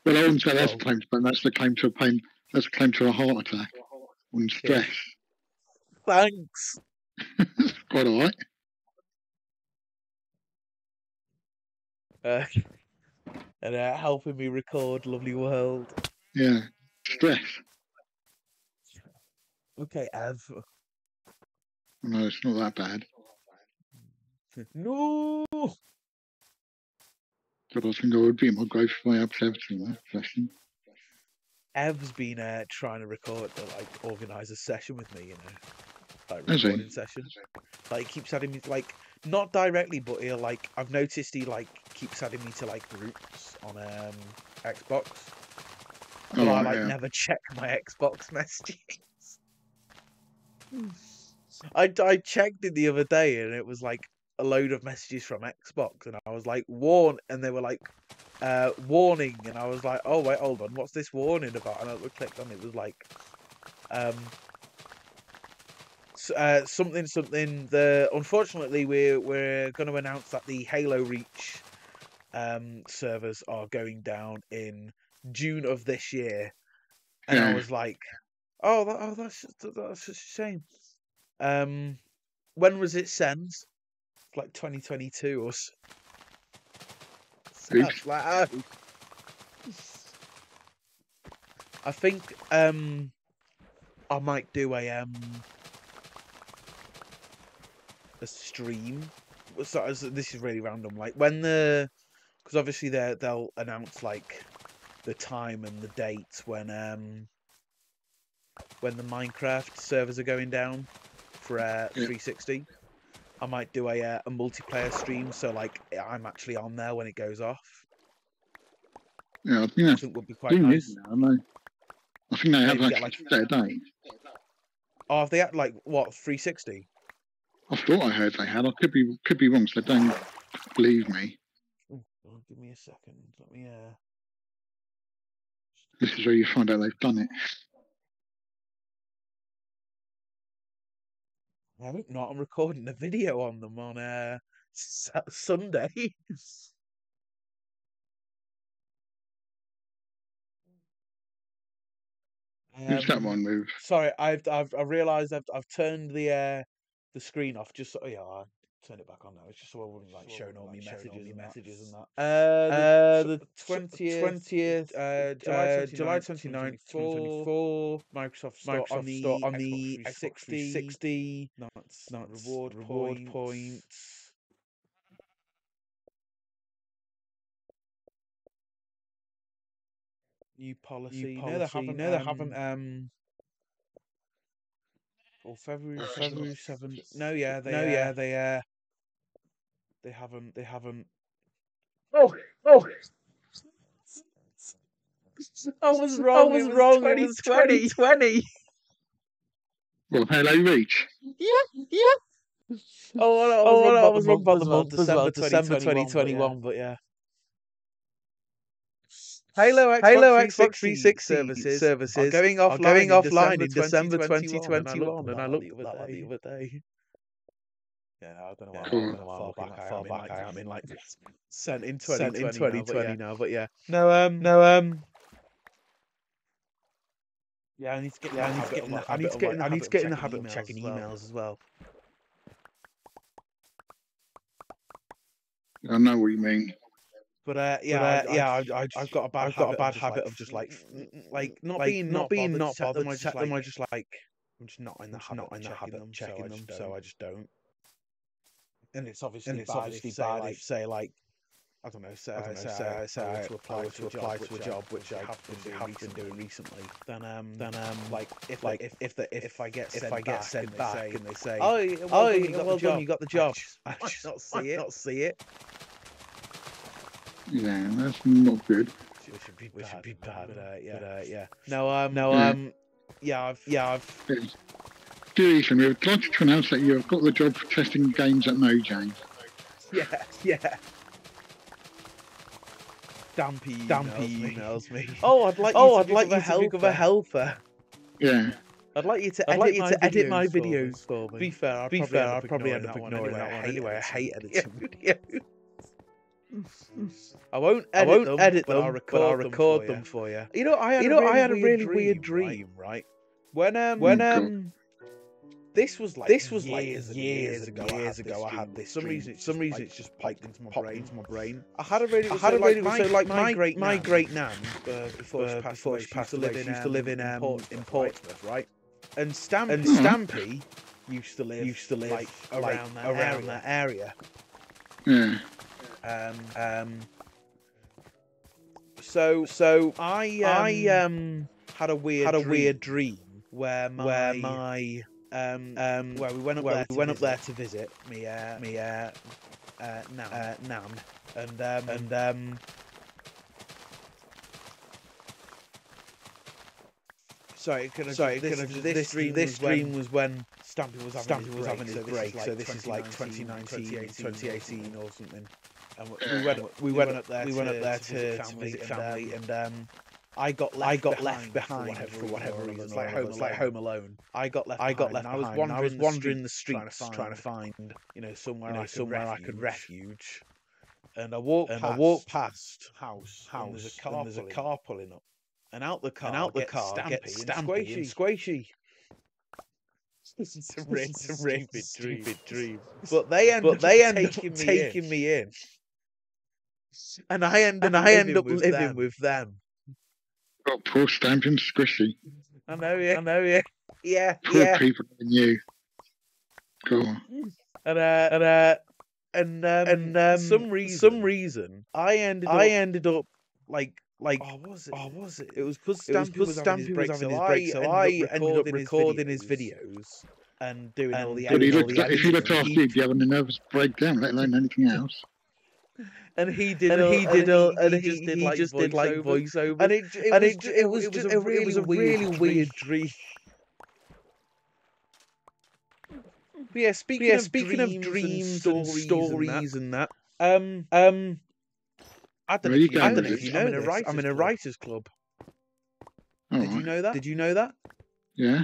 Well, I wouldn't say that's a claim to fame. That's the claim to a pain. That's a claim to a heart attack and stress. Yeah. Thanks. Quite all right. And helping me record Lovely World. Yeah, stress. Okay, Ev. No, it's not that bad. No. But I think I would be in my grave if I had that session. Ev's been trying to record, organise a session with me, like recording session. Like he keeps adding me not directly, but he'll I've noticed he keeps adding me to groups on Xbox. But I never check my Xbox messages. I checked it the other day and it was a load of messages from Xbox, and I was warn, and they were warning, and I was oh wait, hold on, what's this warning about? And I clicked on it, was something. Unfortunately, we're going to announce that the Halo Reach servers are going down in June of this year, and I was that's a shame. When was it sent? 2022 or so. I think I might do a stream. So this is really random. When because obviously they'll announce the time and the date when the Minecraft servers are going down for 360. I might do a multiplayer stream, so I'm actually on there when it goes off. Yeah, I think would be quite nice. I think they have actually set a date. Oh, have they had what 360? I thought I heard they had. I could be wrong, so don't believe me. Oh, give me a second. Let me. This is where you find out they've done it. I hope not. I'm recording a video on them on Sunday. Who's that one with? Sorry, I've realised I've turned the screen off just so I'll turn it back on now. It's just so I wouldn't showing all my messages and that. The 20th July 29th 2024 Microsoft Store on the Xbox 360. That's reward points. New policy. No, they haven't. Or February 7th. No, yeah, they haven't. Oh. I was wrong. It was 2020. Well, Halo Reach. Yeah. I was wrong by the month as well. December 2021, but yeah. Halo Xbox 360 services are going offline in December 2021, and I looked at that the other day. Yeah, no, I don't know how far back I am in sent in 2020 now, but yeah. No, yeah, I need to get in the habit of checking emails as well. I know what you mean. But I've got a bad habit of just not being not bothered to check them. I'm just not in the habit of checking them, so I just don't. and it's obviously bad if say like I don't know, say I were to apply to a job, which I have been doing recently. Then like if I get sent back and they say, oh well done, you got the job, I just not see it. Yeah, that's not good. Which should be bad. But yeah. No, I've. Jason, we would like to announce that you've got the job for testing games at Mojang. Yeah. Stampy emails me. Oh, I'd like you to become a helper. Yeah. I'd like you to edit my videos for me. Be fair, I'd probably end up ignoring that one anyway. I hate editing videos. I won't edit them, but I'll record them for you. You know, I had a really weird dream, right? When this was like years ago. I had this. For some reason, it's just popped into my brain. I had a really my great nan before she passed away. She used to live in Portsmouth, right? And Stampy used to live like around that area. Yeah. So I had a weird dream where we went up there to visit me nan, and this dream was when Stampy was having his break. So this is like 2019, 2018 or something. And we went up there to visit family, and I got left behind for whatever reason. It's like Home Alone. I got left behind. I was wandering the streets trying to find somewhere I could refuge. And I walked past house. And there's a car pulling up. And out the car gets Stampy and Squishy. It's a really stupid dream. But they end up taking me in. And I end up living with them. Oh, poor Stampy and Squishy. I know, yeah. Yeah. Poor people than you. Go on. And some reason I ended up like oh was it? It was because Stampy was having his break, so I ended up recording his videos and doing all the editing. If you looked after you, you'd have a nervous breakdown, let alone anything else. And he just did like voiceover, and it was a really weird dream. But yeah, speaking of dreams and stories and that, I don't know if you know this. I'm in a writers' club. Did you know that? Yeah.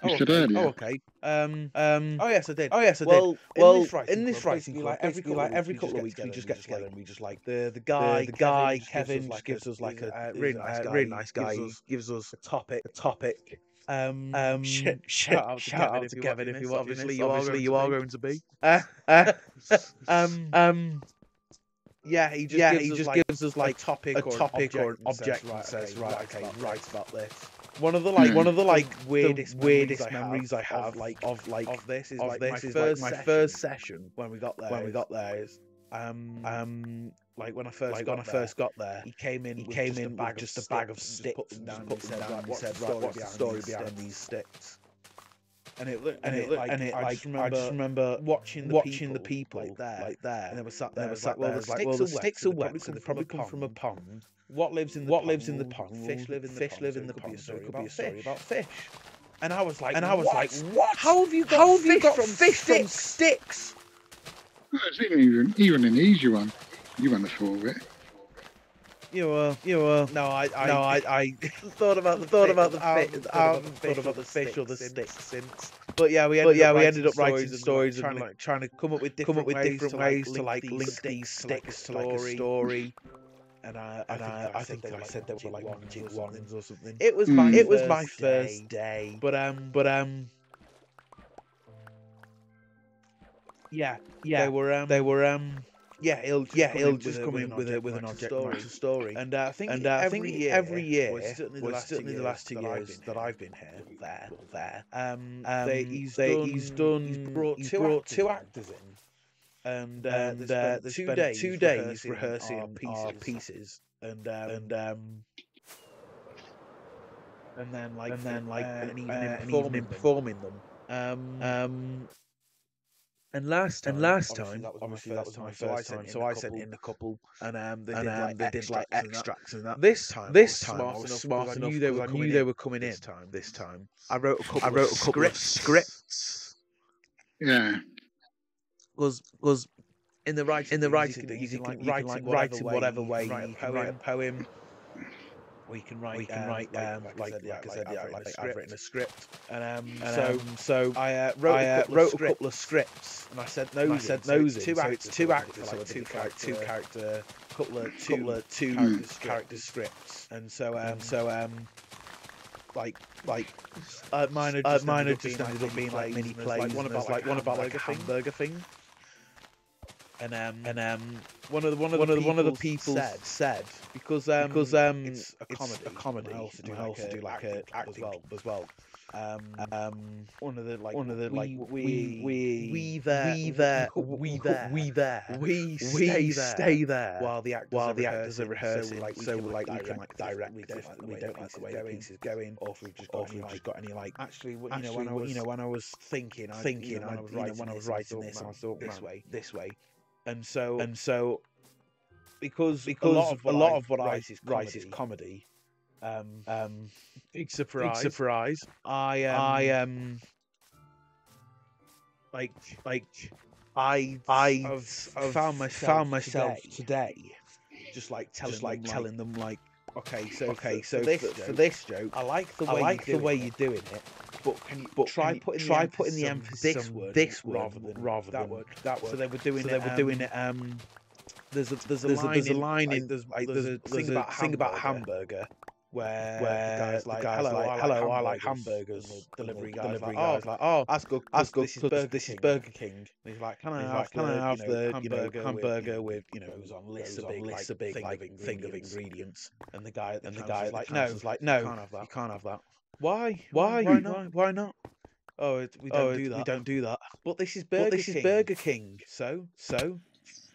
You said earlier. Oh, okay. Oh yes, I did. Well, in this writing club, every couple of weeks we just get together and we just like the guy Kevin just gives us like a really nice guy. He gives us a topic. Shout out to Kevin if you obviously you are going to be. Yeah, he just gives us like a topic or an object and says, right, okay, write about this. One of the weirdest memories I have of this is my first session when we got there is like when I first got there, he came in with just a bag of sticks and said, right, what's the story behind these sticks? I just remember watching the people like there, and they were sat there. Well, the sticks are wet, so they probably come from a pond. What lives in the pond? Fish live in the pond. It could be a story about fish. And I was like, what? How have you got fish from sticks? Well, it's even an easy one. You won't have thought of it. You were. No, I thought about the fish or the sticks since. But yeah, we ended up writing stories and trying to come up with different ways to like link these sticks to like a story. And I think I said they were like magic wands or something. It was my first day. But yeah, they were yeah, he'll just come in with an object and a story. And I think every year, well, certainly the last 2 years that I've been here, he's brought two actors in. and they spent 2 days rehearsing our pieces, and then an evening performing them. And last time, obviously that was my first time, so I sent in a couple, and they did like extracts and that. This time, I was smart enough because I knew they were coming in. This time, I wrote a couple of scripts. Yeah. Was in the writing, you can write in whatever way. You can write a poem. Or you can write, like I said, I've written a script, and so I wrote a couple of scripts, and I sent those in. So it's 2 actors, so two character, couple of two character scripts, and so mine had just ended up being like mini plays, like one about like a hamburger thing. And one of the people said because it's a comedy. I also do like a acting as well. One of the we stay there while the actors are rehearsing. So we can direct. We don't like the way the piece is going, or if we've just got any like. Actually, when I was thinking, when I was writing this, I thought this way. And so, because a lot of what I write is comedy. Big surprise. I found myself today, just like telling them like, okay, so for this joke, I like the way you're doing it. But try putting the emphasis on this word rather than that word. So they were doing it. There's a line in there's a thing about hamburger where the guy's like, hello, I like hamburgers. And the delivery guy's like, oh, that's good. This is Burger King. And he's like, can I have the hamburger with it was on lists a big thing of ingredients. And the guy like, no, you can't have that. Why not? Oh, we don't do that. But this is Burger King. So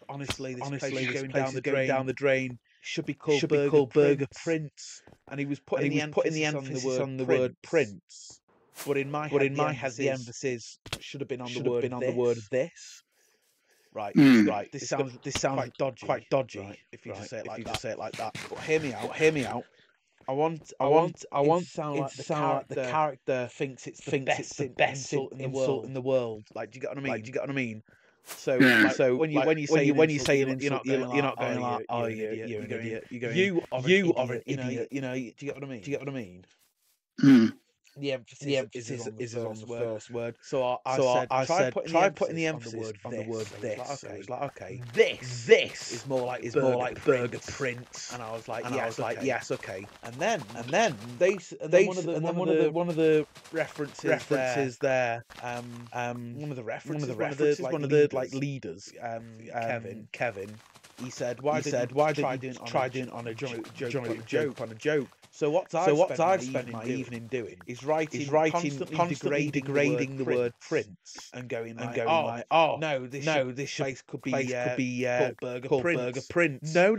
honestly, this place is going down the drain. Should be called Burger Prince. And he was putting the emphasis on the word Prince. But in my head, the emphasis should have been on the word this. Right. This sounds quite dodgy. Right. If you just say it like that. But hear me out. I want it to sound like the character thinks it's the best insult in the world. Like, do you get what I mean? So, so when you say you're not going like, oh, you're an idiot. You are an idiot. Do you get what I mean? The emphasis is on the first word. So I said try putting the emphasis on the word this. It was like, okay, this is more like Burger Prince. And I was like, yes, okay. And then one of the references there. One of the leaders. Kevin. He said, why did you try doing on a joke? So what I've spent my evening doing is writing constantly degrading the word Prince and going like, oh no, this place could be called Burger Prince. No,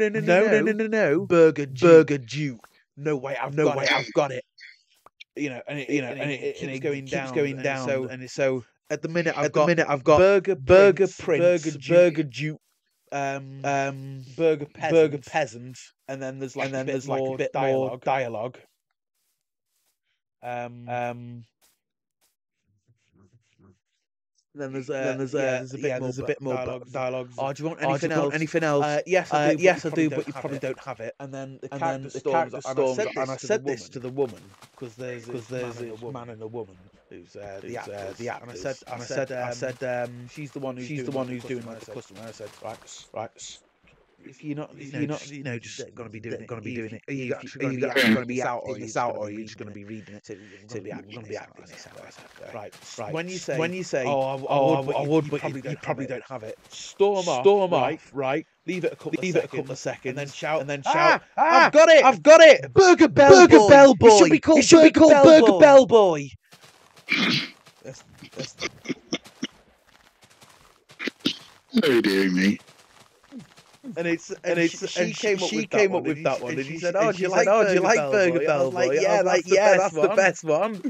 Burger Duke. No way, I've got it. And it keeps going down. And so at the minute I've got Burger Prince, Burger Duke. Burger peasant, and then there's like a bit more dialogue. Then there's a bit more dialogue. Oh, do you want anything else? Yes, I do, but you probably don't have it. And then the character storms, and I said this to the woman because there's a man and a woman who's the actor. And I said she's the one who's doing like the customer. And I said right. If you're not just going to be doing it. Are you actually going to be out, or are you just going to be reading it? To be going to be acting this out. Right. When you say, I would, but you probably don't have it. Storm off. Right. Leave it a couple of seconds, and then shout. I've got it. Burger Bell Boy. It should be called Burger Bell Boy. Oh dear me. She came up with that one, and she said, "Oh, do you like Burger Bellboy?" Yeah, that's the best one.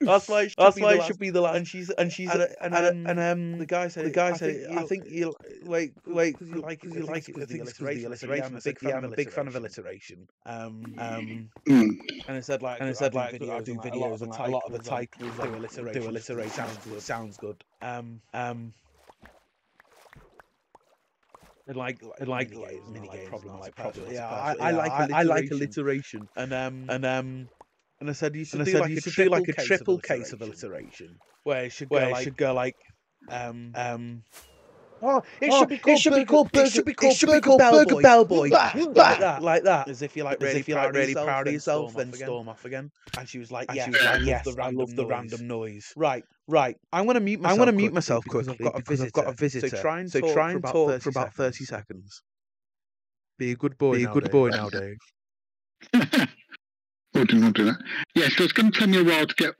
That's why it should be the last. And the guy said, "I think you wait, because you like it. I think it's because of the alliteration." I said, "Yeah, I'm a big fan of alliteration." And I said, "Like, I do videos, and a lot of the titles do alliteration. It sounds good." And mini games, problem, yeah, I like alliteration. And I said you should do like a triple case of alliteration, where it should go like oh, it should be called Burger Bellboy, like that, as if you're like really proud of yourself, then storm off again. And she was like, yes, I love the random noise. Right. I'm gonna mute myself quickly because I've got a visitor. So try and talk for about 30 seconds. Be a good boy now, Dave. I'll do that. Yeah, so it's going to take me a while to get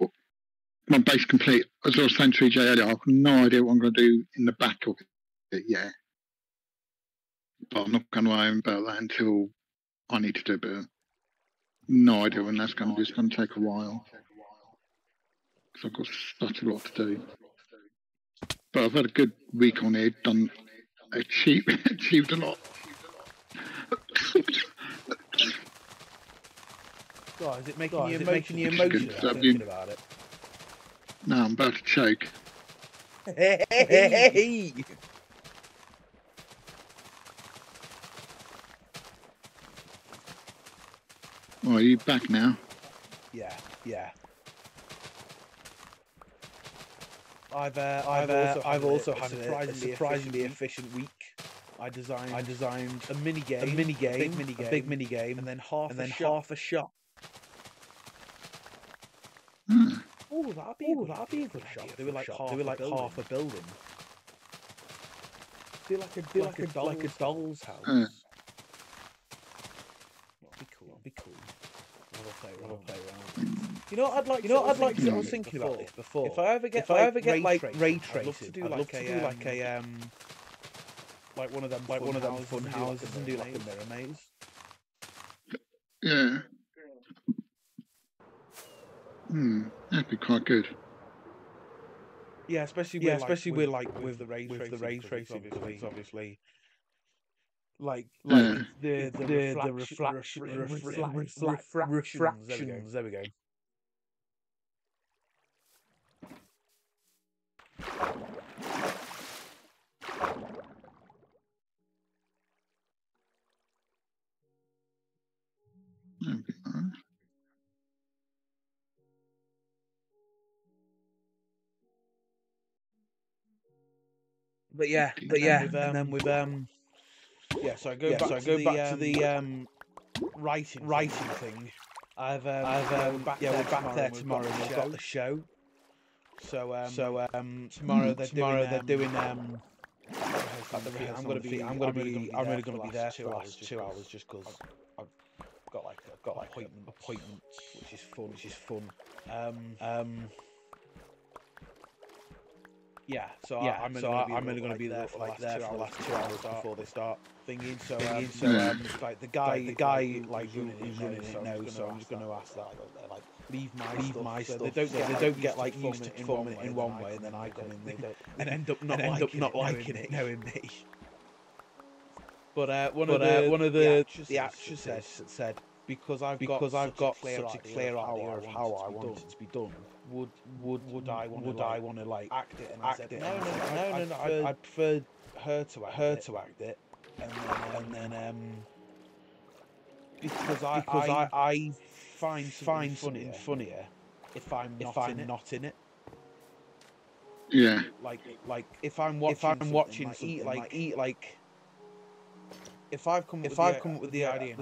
my base complete. As I was saying to EJ earlier, I've no idea what I'm going to do in the back of it yet. But I'm not going to worry about that until I need to do a bit. No idea when that's going to be. It's going to take a while. Because I've got such a lot to do. But I've had a good week on here, achieved a lot. God, is it making you emotional thinking about it? No, I'm about to choke. Hey! Oh, are you back now? Yeah. I've also had a surprisingly efficient week. I designed a big mini game, and then half a shop. Oh, that'd be a good shop. They were like half a building. Be like a doll's house. That'd be cool. We'll play around. You know what I'd like to do? I was thinking about this before. If I ever get ray tracing, I'd love to do like one of them fun houses and do like a mirror maze. Yeah. That'd be quite good. Yeah, especially with the ray tracing, because obviously like the refractions. There we go. But yeah, and then with so I go back to the writing thing. We're back there tomorrow. We've got the show. So tomorrow they're doing I'm really gonna be there for the last 2 hours just because I've got like appointments, which is fun. Yeah, so I'm only going to be there for the last 2 hours before they start thinking. So like the guy like who's running it knows. So I'm just going to ask that like leave my stuff. They don't get like used to performing it in one way, and then I come in and end up not liking it, knowing me. But one of the actors said because I've got such a clear idea of how I want it to be done. Would I want to like act it? And I said, no. I'd prefer her to act it, and then because I find something funnier if I'm not in it. Yeah. Like if I'm watching something, eat like. If I've come up with the idea,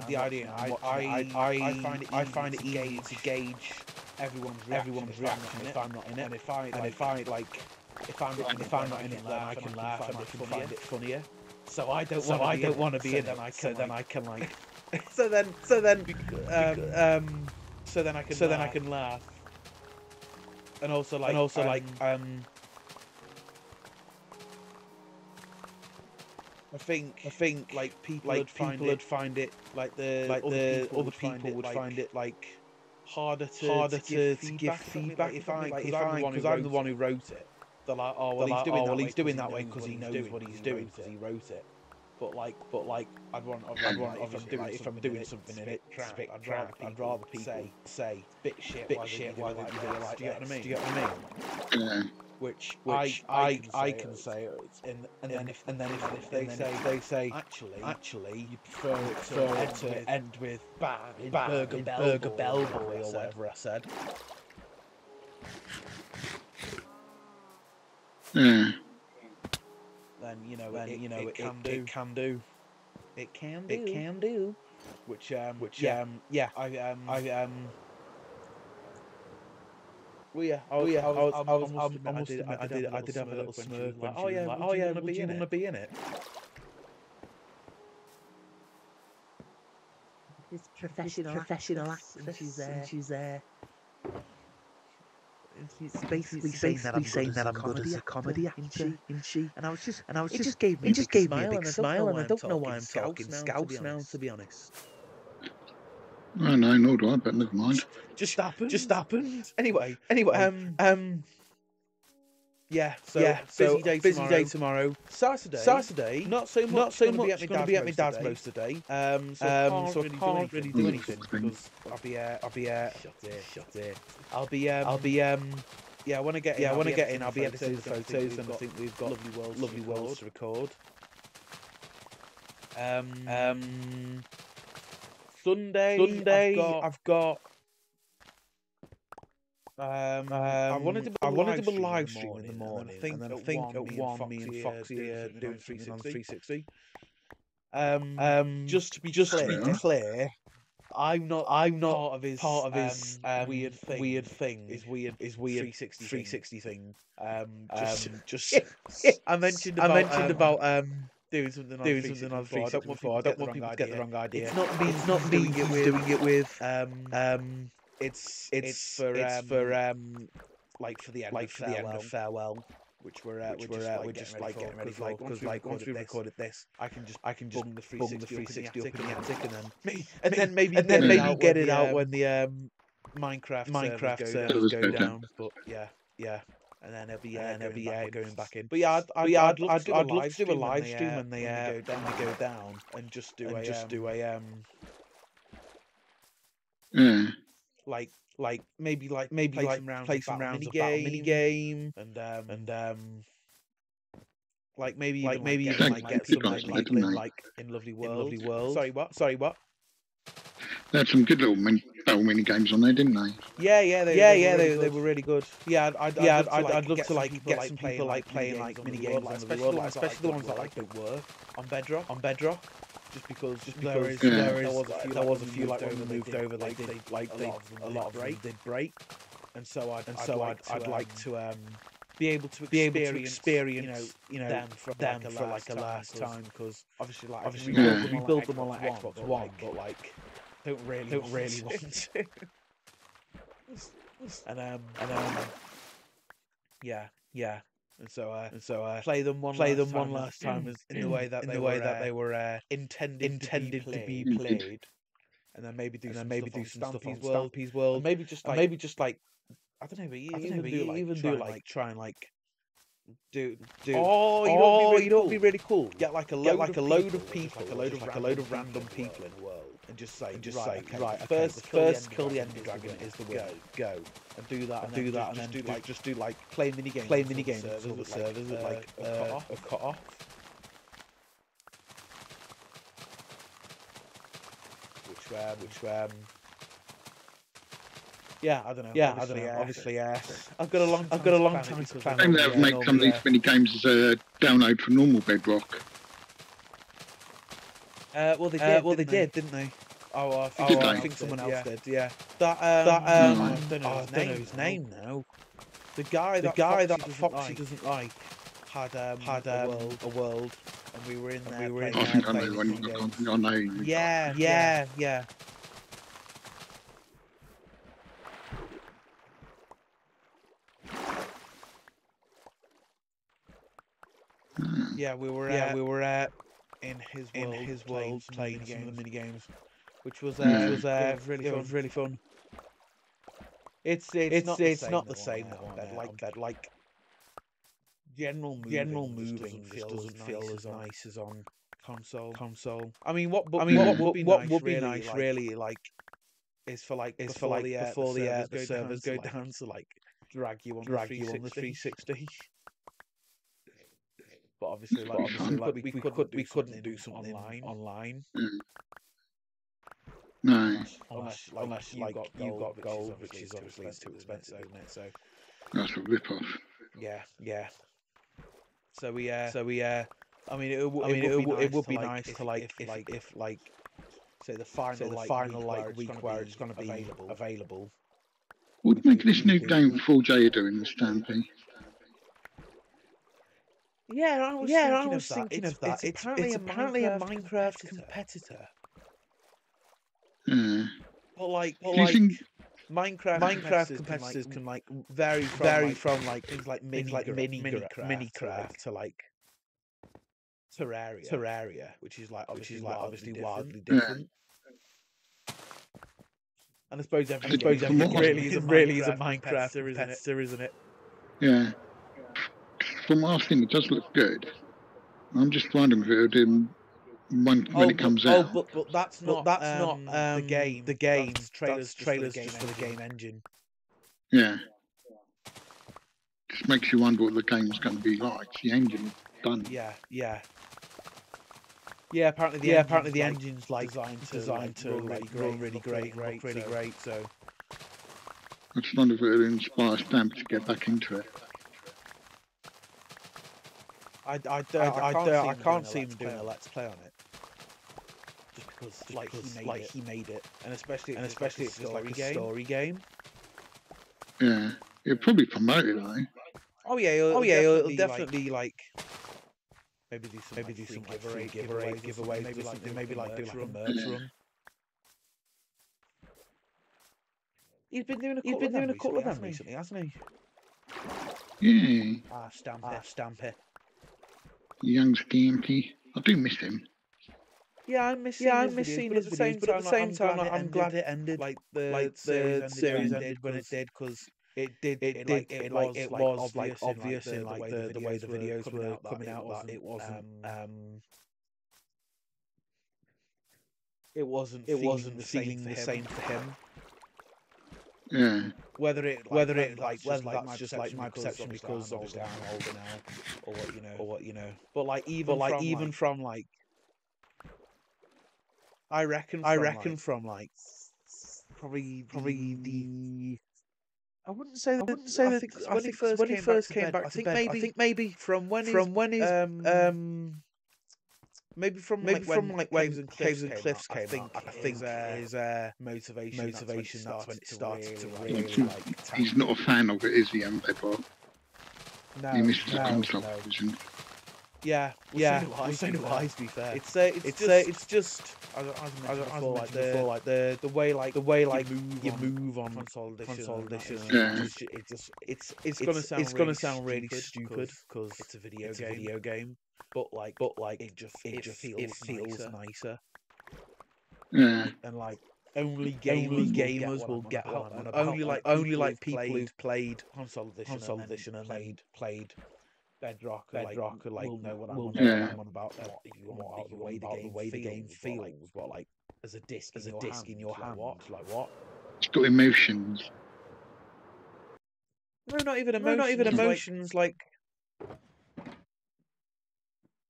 I find it easy to gauge everyone's reaction if I'm not in it, and if I'm not in it, then I can laugh and I can find it funnier. So I don't want to be in it. So then I can like. So then I can laugh. And also like I think like people would find it like the other people would find it like harder to give feedback if I'm the one who wrote it. They're like, oh well, he's doing that way because he knows what he's doing because he wrote it. But like I'd want if I'm doing something and it's a bit crap, I'd rather people say bit shit why they do it like that. Do you get what I mean? Yeah. Which I can say, and then if they say actually you prefer it to end with bang Burger Bell Boy or whatever I said. Yeah. Then it can do. Which yeah. Well, yeah, I did have a little smirk when she was like, "Oh yeah, would you want to be in it?" This professional actress, and she's there. She's basically saying that I'm good as a comedy actor, isn't she? And I was just, it just gave me a big smile, and I don't know why I'm talking Scouse now, to be honest. Oh no, nor do I, but never mind. Just happened. Anyway. Yeah. So busy day tomorrow. Saturday. Not so much going to be at my dad's most of the day. So I can't really do anything because I'll be shut in. I'll be yeah. When I get in, I'll be editing the photos, and I think we've got lovely worlds to record. Sunday, I've got. I wanted to do a live stream in the morning, and then I think at 1 me and Foxy are doing 360. Just to be clear, I'm not part of his weird thing. His weird 360 thing. Just I mentioned about doing something on 360. I don't want people to get the wrong idea. It's not me doing it with. It's for the end of farewell, which we're just getting ready for because once we've recorded this, I can just bung the 360 up in the attic and then maybe get it out when the Minecraft servers go down. But yeah. And then it'll be going back in. But yeah, I'd love to do a live stream when they go down and just do a like maybe play some rounds of mini game and like maybe get some people in Lovely World. Sorry, what? They had some good little mini games on there, didn't they? Yeah, they were really good. Yeah, I'd love to get some people playing mini games on Lovely World, especially the ones that don't work on Bedrock. Just because there was a few when we moved over, a lot of them did break, and so I'd like to be able to experience them for a last time because obviously we built them on Xbox One, but don't really want to. and yeah. And so play them one last time in the way that they were intended to be played, and then maybe do some stuff on Stampy's World, and maybe just I don't know, even do try and do. Oh, you know what'd be really cool? Get a load of people, like a load of random people in the world, and just say, right, first kill the Ender Dragon is the winner. Go and do that, and then just do play mini games on the servers with a cut off. Which yeah, I don't know. Obviously, I've got a long time to plan. I think they'll make some of these mini games as a download for normal Bedrock. Well, they did, didn't they? Oh, I think someone else did. Yeah. I don't know his name now. The guy that Foxy doesn't like had a world, and we were in there. I think I know one. I know. Yeah. Yeah, we were in his world playing some of the mini games, which was really fun. It's not the same though. Like general moving just doesn't feel as nice as on console. I mean, what would be nice really like is for before the servers go down to like drag you on the 360. But obviously, we couldn't do something online. No. Unless you got gold, which is obviously too expensive, isn't it? So that's a rip-off. Yeah. So we I mean, it would be nice to like if say the final week where it's going to be available. Would make this new game Full J doing the Stampy? Yeah, I was thinking of that. It's apparently a Minecraft competitor. Yeah. But like Minecraft competitors can like vary from like things like Minecraft to like Terraria, which is obviously wildly different. And I suppose everything really is a Minecraft competitor, isn't it? Yeah. From what I've seen, it does look good. I'm just wondering if it'll do when it comes out. But that's not the game. The game trailers just for the game engine. Yeah. Just makes you wonder what the game's going to be like. The engine done. Yeah. Apparently the engine's like designed to run really great. So I just wonder if it'll inspire Stamp to get back into it. I can't see him doing a let's play on it. Just because he made it, and especially if it's like a story game. Yeah, he'll probably promote it though. Oh yeah, he'll definitely like maybe do some giveaways or something. Maybe like do like a merch run. He's been doing a couple of them recently, hasn't he? Yeah. Stampy. Young Stampy. I do miss him. Yeah, I miss seeing his videos, but at the same time, I'm glad it ended. Like the series ended when it did, because it was obvious in like the way the videos were coming out that it wasn't feeling the same for him. Yeah. Whether that's just like my perception because obviously I'm older now, or what you know. But like even from like I reckon from like probably the I wouldn't say that when he first came back to bed, I think maybe from when maybe from like Waves and Cliffs came out, I think his motivation that's when it started to really like he's not a fan of it, is he, Bedrock? No, he misses the console version. Yeah. So do I, to be fair. It's just as I mentioned before, like the way you move on console edition. Yeah. It's gonna sound really stupid because it's a video game. But it just feels nicer. Yeah. And like only gamers will get what I'm on about. Only like people who've played console edition and played Bedrock or like know what I'm on about. The way the game feels, but like as a disc in your hand. Like what? It's got emotions. No, not even emotions. Like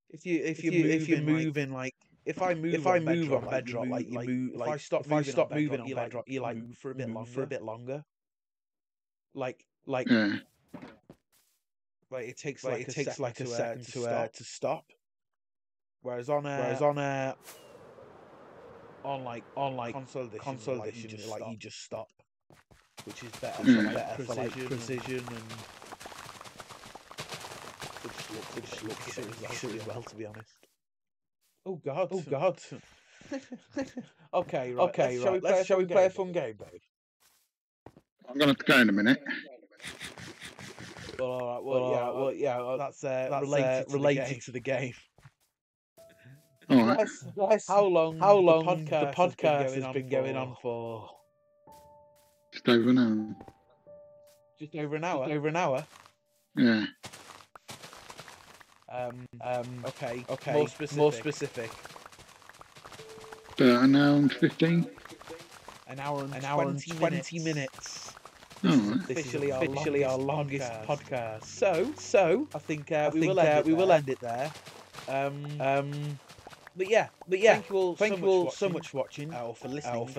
if you move in like if I move on Bedrock, like you move. If I stop moving on Bedrock, you like move for a bit longer. Like. Yeah. Like it takes like a second to stop. Whereas on console edition, you just stop, which is better for like precision and which looks as well, to be honest. Oh God. Okay, right. Shall we play a fun game, babe? I'm gonna have to go in a minute. Well, all right. Well, yeah. That's related to the game. All right. How long the podcast has been going on for? Just over an hour. Just over an hour. Over an hour. Yeah. Okay. More specific. An hour and 15. An hour and 20 minutes. All right. This is officially our longest podcast. So I think we will end it there. But yeah. Thank you all so much for watching. Or for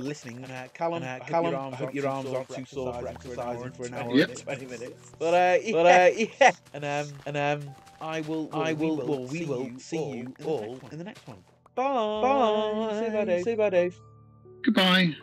listening. And Callum, I hope your arms aren't too sore for exercising for an hour and 20 minutes. But yeah. And we will see you all in the next one. Bye. Say bye, Dave. Goodbye.